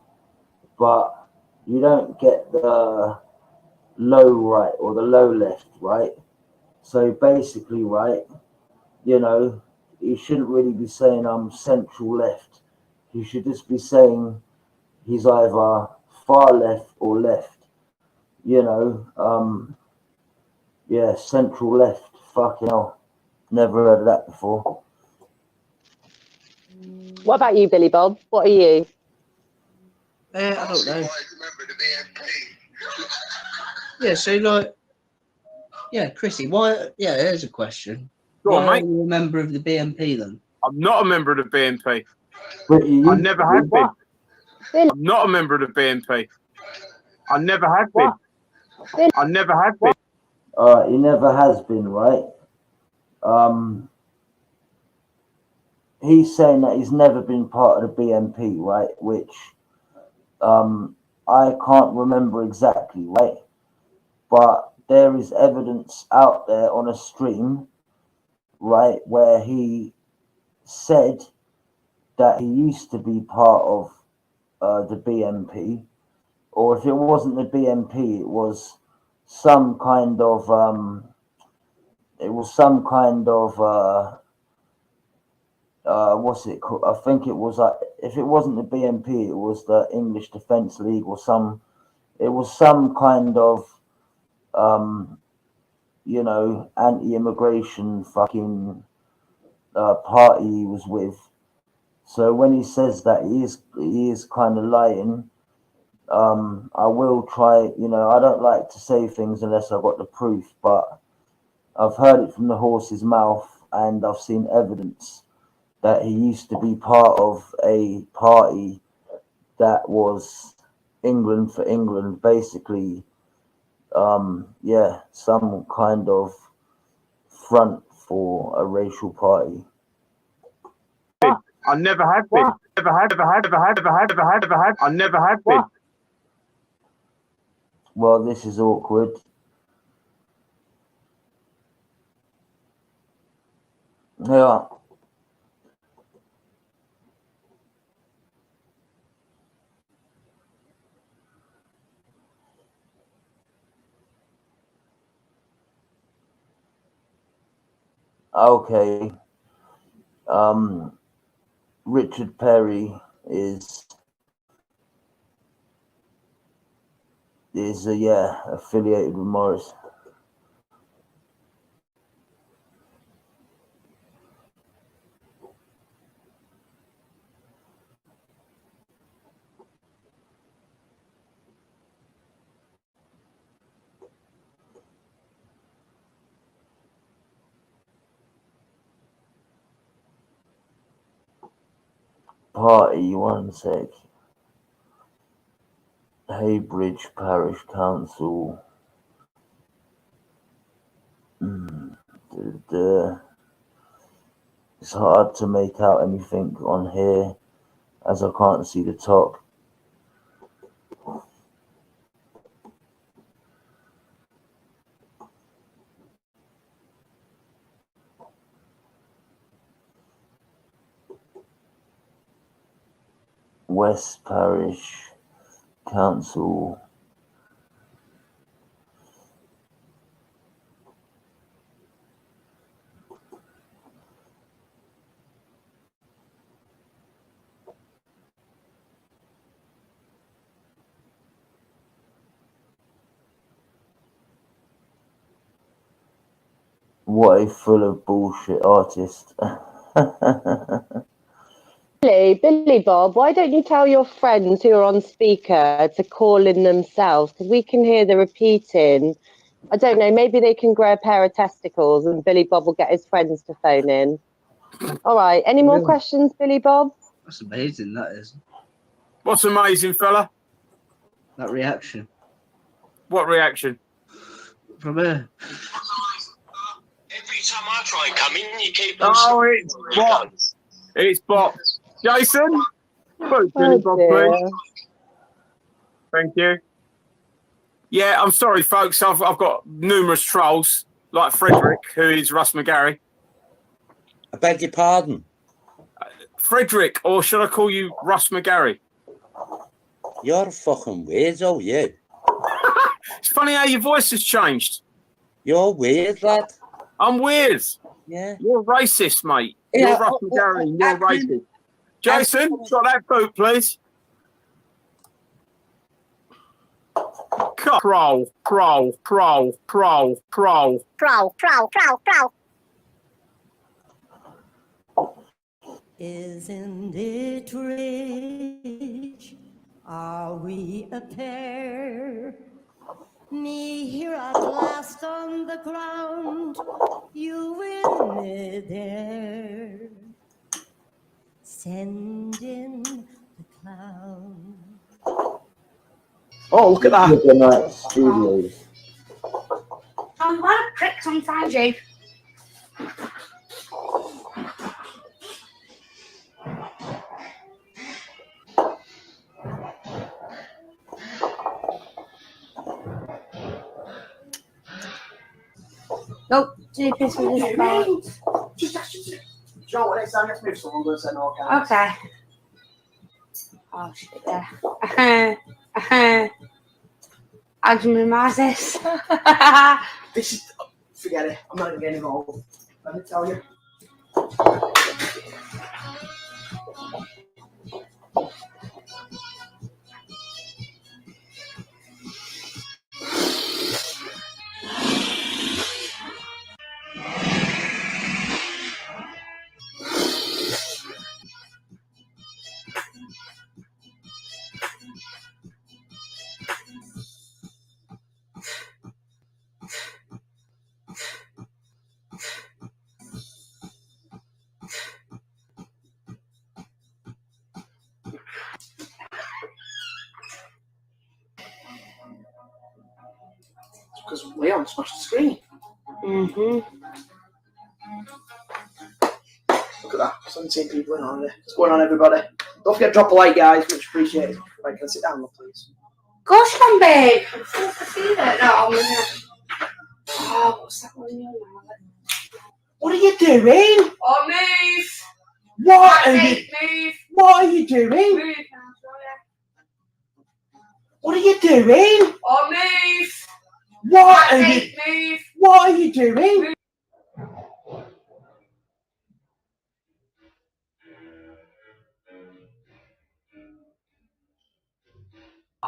but you don't get the low right or the low left, right? So basically, right, you know, he shouldn't really be saying I'm central left. He should just be saying he's either far left or left. You know, yeah, central left. Fucking hell. Never heard of that before. What about you, Billy Bob? What are you? I don't know. Yeah, so like, yeah, Chrissy, why? Yeah, there's a question. Go on, why mate. are you a member of the BNP then? I'm not a member of the BNP. But I never have been. I'm not a member of the BNP. I never have been. I never have been. He never has been, right? He's saying that he's never been part of the BNP, right? Which I can't remember exactly, right? But there is evidence out there on a stream, right, where he said that he used to be part of the BNP, or if it wasn't the BNP, it was some kind of what's it called? I think it was if it wasn't the BNP, it was the English Defence League or some. It was some kind of you know, anti-immigration fucking party he was with. So when he says that, he is kind of lying. I will try, you know, I don't like to say things unless I've got the proof, but I've heard it from the horse's mouth, and I've seen evidence that he used to be part of a party that was England for England, basically. Yeah, some kind of front for a racial party. I never have been. I never have been. Well, this is awkward. Yeah. Okay. Richard Perry is yeah, affiliated with Morris. Party, one sec. Heybridge Parish Council. It's hard to make out anything on here as I can't see the top. West Parish Council. What a full of bullshit artist. Billy Bob, why don't you tell your friends who are on speaker to call in themselves? Because we can hear the repeating. I don't know, maybe they can grow a pair of testicles and Billy Bob will get his friends to phone in. All right, any more questions, Billy Bob? That's amazing, that is. What's amazing, fella? That reaction. What reaction? From her. Every time I try and come in, you keep on. Oh, it's bots. It's bots. Jason? Billy Bob, please. Thank you. Yeah, I'm sorry, folks. I've got numerous trolls, like Frederick, who is Russ McGarry. I beg your pardon? Frederick, or should I call you Russ McGarry? You're a fucking weirdo, you. It's funny how your voice has changed. You're weird, lad. I'm weird. Yeah. You're racist, mate. Yeah, You're Russ McGarry. You're racist. Jason, got that boot, please. Prowl. Isn't it rich? Are we a pair? Me here at last on the ground, you in midair. Send in the clown. Oh, look at that. Good night, studios. I'm glad it pricks on Friday. Nope, 2 pieces of cards. Just Joe, next time let's move someone, we'll send all cards. Okay. Oh shit, there. How do you minimize this? This is, forget it, I'm not even getting involved. Let me tell you. Because Leon smashed the screen. Look at that, 17 people in on there. What's going on, everybody? Don't forget to drop a like, guys. Much appreciated. Right, can I sit down, please? Of course you can, babe. I see that. No, I'm gonna. Oh, what's that one? What are you doing? Oh, move. What are you? Move. What are you doing? Move. What are you doing? Oh, move. What are you? Move. What are you doing?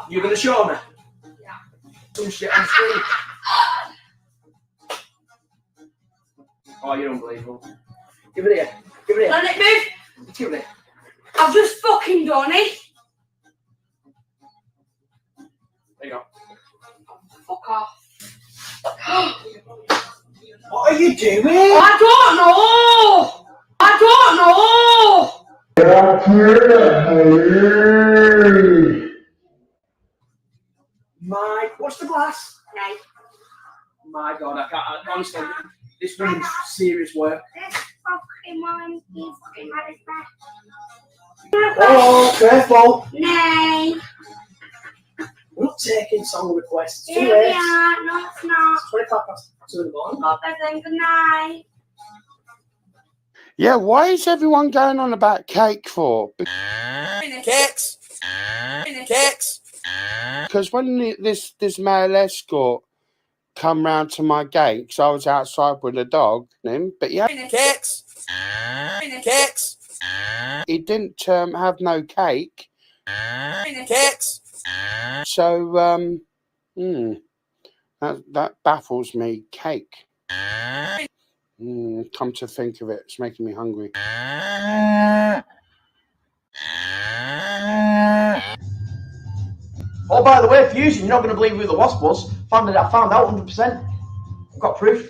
You're gonna show me? Yeah. Some shit on screen. Oh, you're unbelievable. Give it here. Give it here. Let it move. Give it here. I've just fucking done it. There you go. Fuck off. What are you doing? I don't know. My, what's the glass? Okay. My God, I can't. Honestly, this one's serious work. This fucking one is fucking had his back. Oh, careful. Nay. We're not taking song requests. Too Here we late. are. No, it's not. It's 2:25 in the morning. Got everything. Good night. Yeah, why is everyone going on about cake for? Cakes. Cakes. Because when this male escort come round to my gate, because I was outside with a dog, but yeah, Cakes. Cakes. he didn't have no cake. Cakes. So that baffles me. Cake. Come to think of it, it's making me hungry. Oh, by the way, Fusion, you're not going to believe who the wasp was. I found out 100%. I've got proof.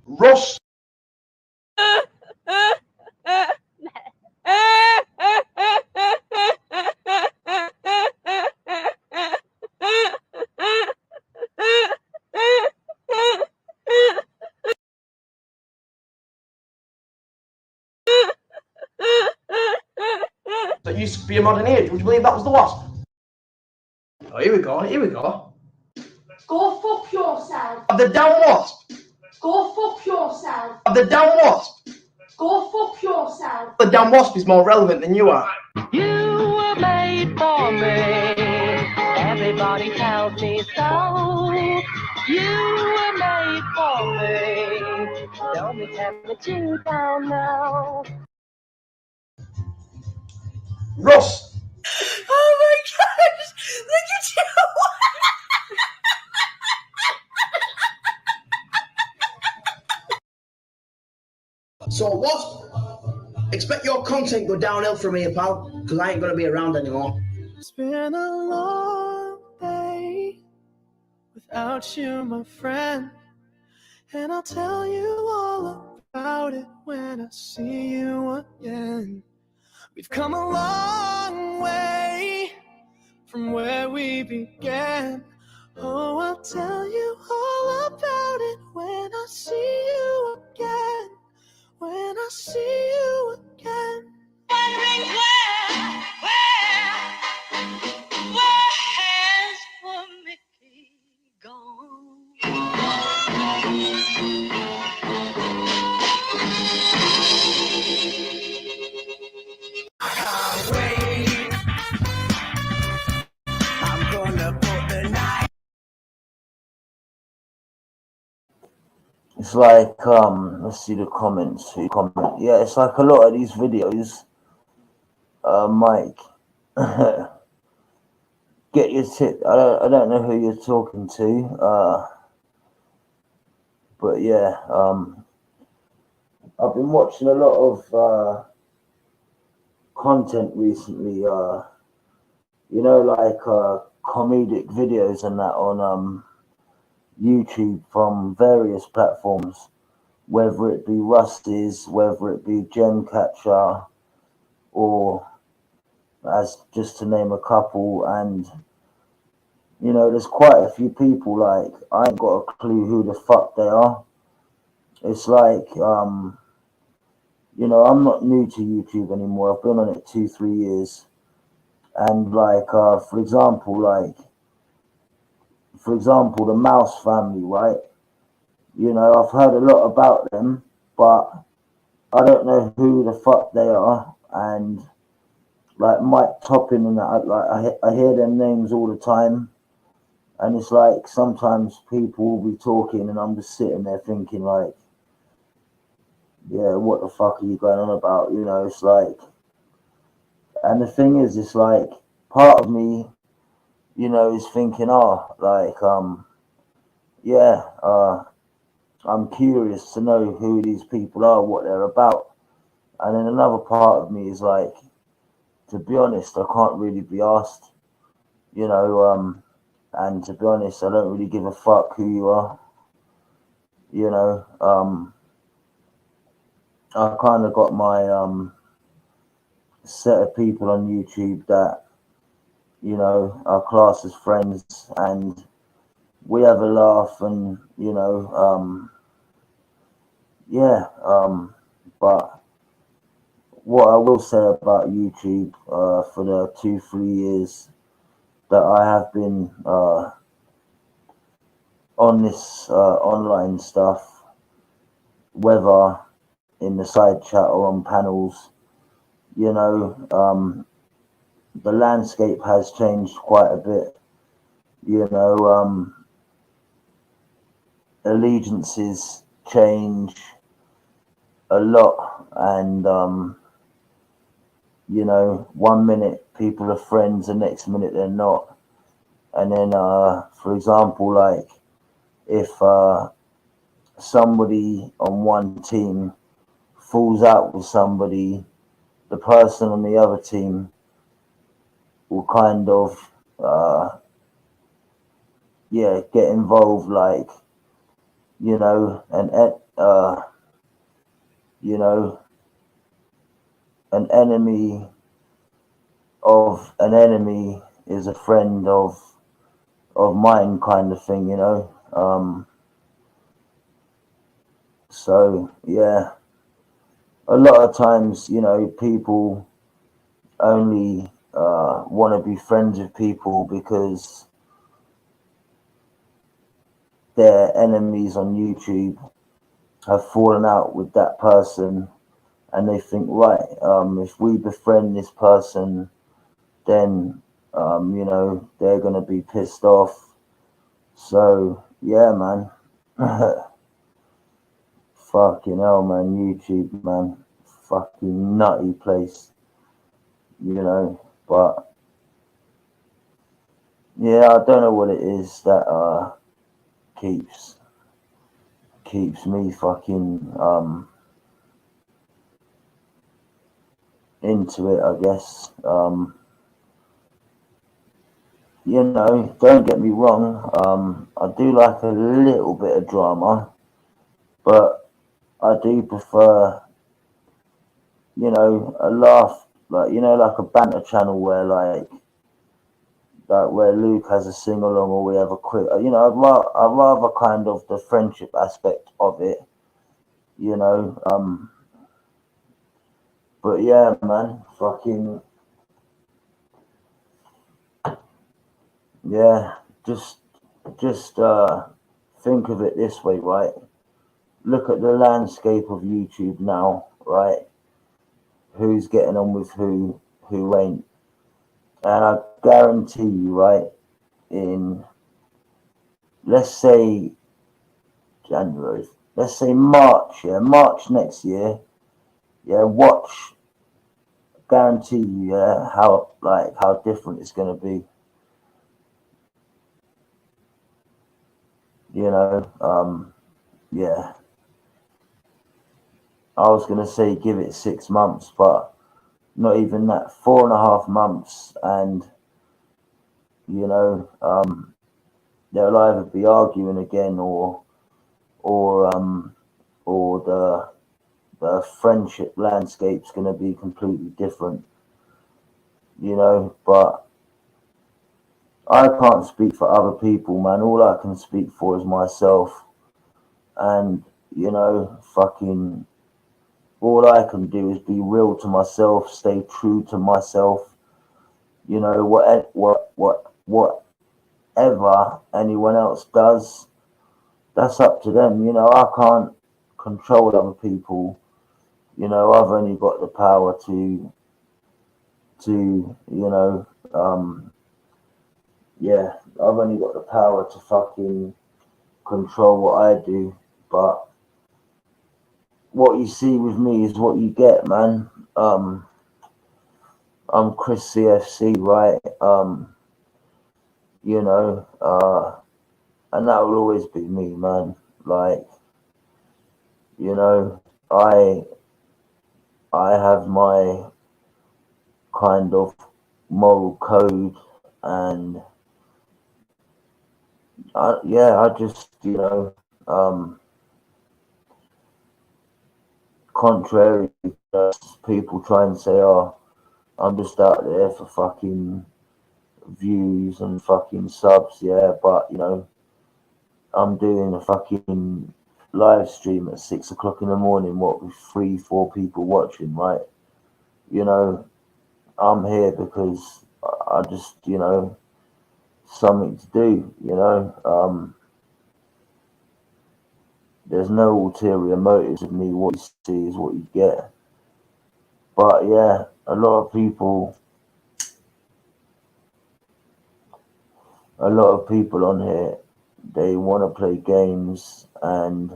Russ. That used to be a modern age. Would you believe that was the wasp? Oh, here we go. Here we go. Go fuck yourself. The damn wasp. Go fuck yourself. The damn wasp. Go fuck yourself. The damn wasp is more relevant than you are. You were made for me. Everybody tells me so. You were made for me. Don't be tempted you down now. Russ. Oh my gosh! Look at you! So wasp, expect your content go downhill from here, pal, because I ain't gonna be around anymore. It's been a long day without you, my friend, and I'll tell you all about it when I see you again. We've come a long way from where we began. Oh, I'll tell you all about it when I see you again. When I see you again. Wondering where has poor Mickey gone? it's like let's see the comments. Who comment? Yeah, it's like a lot of these videos. Mike, get your tip. I don't know who you're talking to. But yeah, I've been watching a lot of content recently. You know, like comedic videos and that on YouTube from various platforms, whether it be Rusty's, whether it be Gemcatcher, or as just to name a couple. And you know, there's quite a few people, like I ain't got a clue who the fuck they are. It's like you know, I'm not new to YouTube anymore. I've been on it 2-3 years. And like for example, the Mouse family, right? You know, I've heard a lot about them, but I don't know who the fuck they are. And like Mike Toppin and that, like I hear them names all the time. And it's like sometimes people will be talking and I'm just sitting there thinking like, yeah, what the fuck are you going on about? You know, it's like, and the thing is, it's like part of me, you know, is thinking, oh, like, yeah, I'm curious to know who these people are, what they're about. And then another part of me is like, to be honest, I can't really be asked, you know, and to be honest, I don't really give a fuck who you are, you know. I kind of got my set of people on YouTube that, you know, are classed as friends, and we have a laugh, and you know, yeah. But what I will say about YouTube, for the 2-3 years that I have been on this online stuff, whether in the side chat or on panels, you know, the landscape has changed quite a bit. You know, allegiances change a lot, and you know, 1 minute people are friends, the next minute they're not. And then, for example, like if somebody on one team falls out with somebody, the person on the other team will kind of yeah, get involved, like, you know, and you know, an enemy of an enemy is a friend of mine, kind of thing, you know. So yeah, a lot of times, you know, people only want to be friends with people because their enemies on YouTube have fallen out with that person, and they think, right, if we befriend this person, then you know, they're gonna be pissed off. So yeah, man. Fucking hell, man. YouTube, man. Fucking nutty place, you know. But yeah, I don't know what it is that keeps me fucking into it, I guess. You know, don't get me wrong, I do like a little bit of drama, but I do prefer, you know, a laugh, like, you know, like a banter channel where like where Luke has a sing along or we have a quick, you know, I'd rather kind of the friendship aspect of it, you know. But yeah, man, fucking yeah, just think of it this way, right? Look at the landscape of YouTube now, right? Who's getting on with who ain't. And I guarantee you, right, in, let's say, January, let's say March, yeah, March next year, yeah, watch, guarantee you, yeah, how different it's gonna be. You know, yeah. I was gonna say give it 6 months, but not even that. 4.5 months, and you know, they'll either be arguing again, or the friendship landscape's gonna be completely different. You know, but I can't speak for other people, man. All I can speak for is myself, and you know, fucking. All I can do is be real to myself, stay true to myself. You know, whatever anyone else does, that's up to them. You know, I can't control other people. You know, I've only got the power to yeah, I've only got the power to fucking control what I do. But what you see with me is what you get, man. I'm Chris CFC, right? You know, and that will always be me, man. Like, you know, I have my kind of moral code, and I just, you know, contrary to people try and say, oh, I'm just out there for fucking views and fucking subs, yeah, but you know, I'm doing a fucking live stream at 6 o'clock in the morning, what, with 3, 4 people watching, right? You know, I'm here because I just, you know, something to do, you know. There's no ulterior motives of me. What you see is what you get. But yeah, a lot of people on here, they want to play games, and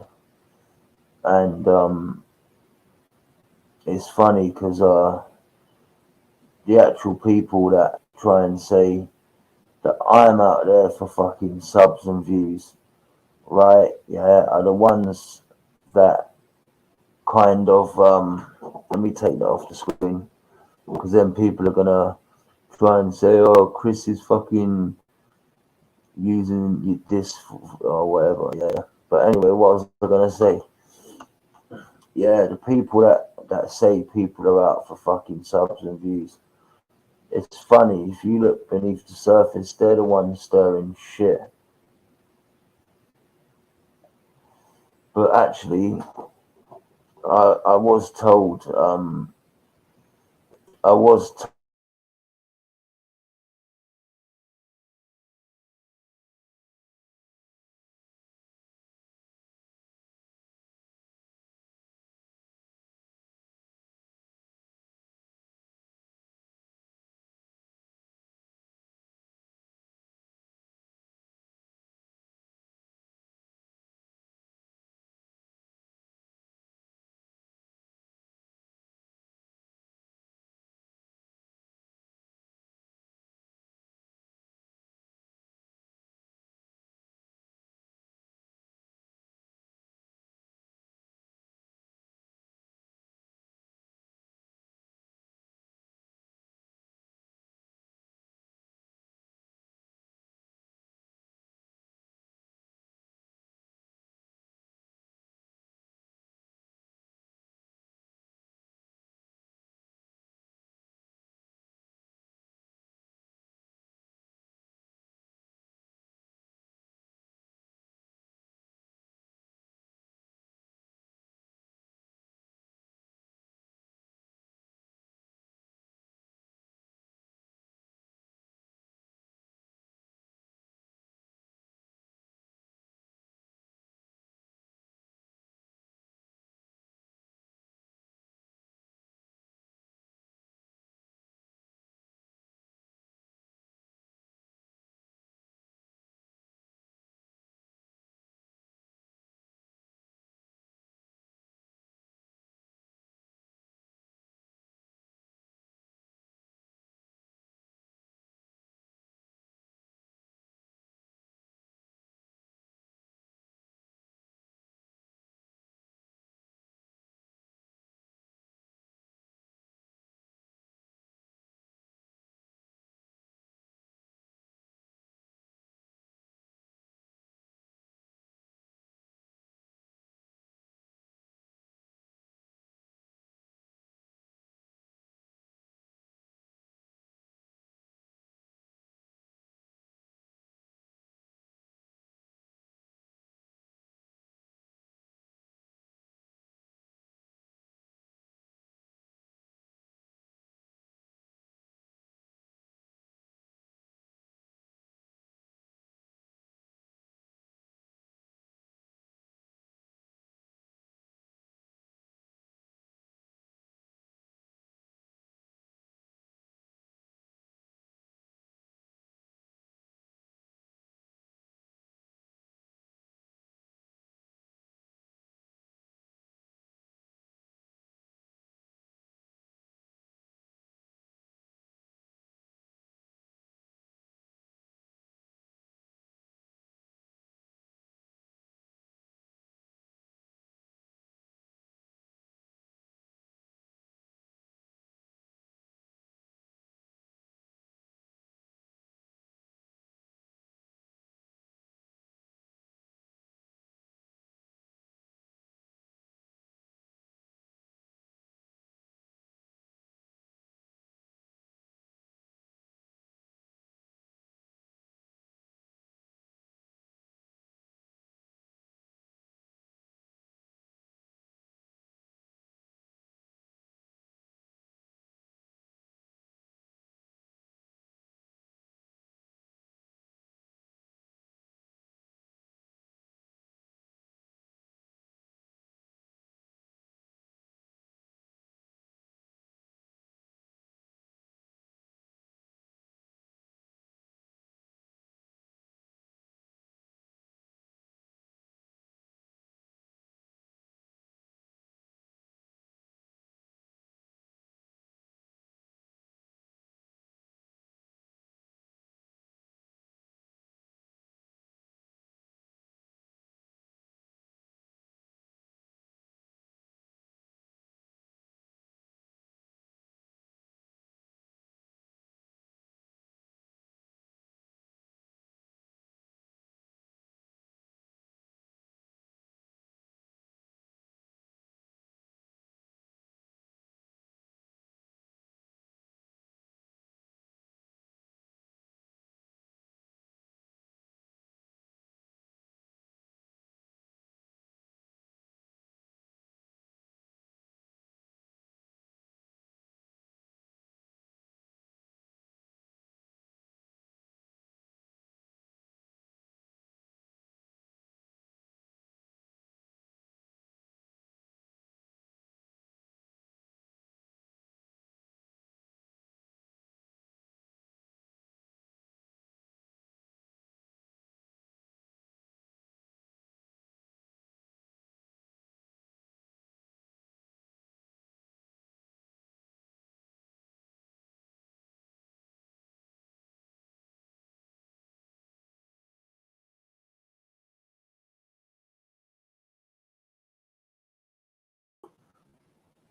it's funny because the actual people that try and say that I'm out there for fucking subs and views, right? Yeah, are the ones that kind of let me take that off the screen, because then people are gonna try and say, oh, Chris is fucking using this or whatever. Yeah, but anyway, what was I gonna say? Yeah, the people that say people are out for fucking subs and views, it's funny, if you look beneath the surface, they're the ones stirring shit. But actually, I was told, I was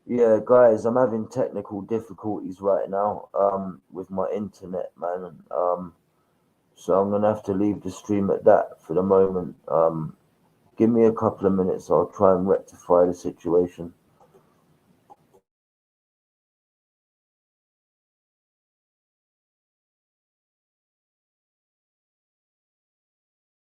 Yeah, guys, I'm having technical difficulties right now with my internet, man. So I'm gonna have to leave the stream at that for the moment. Give me a couple of minutes. I'll try and rectify the situation.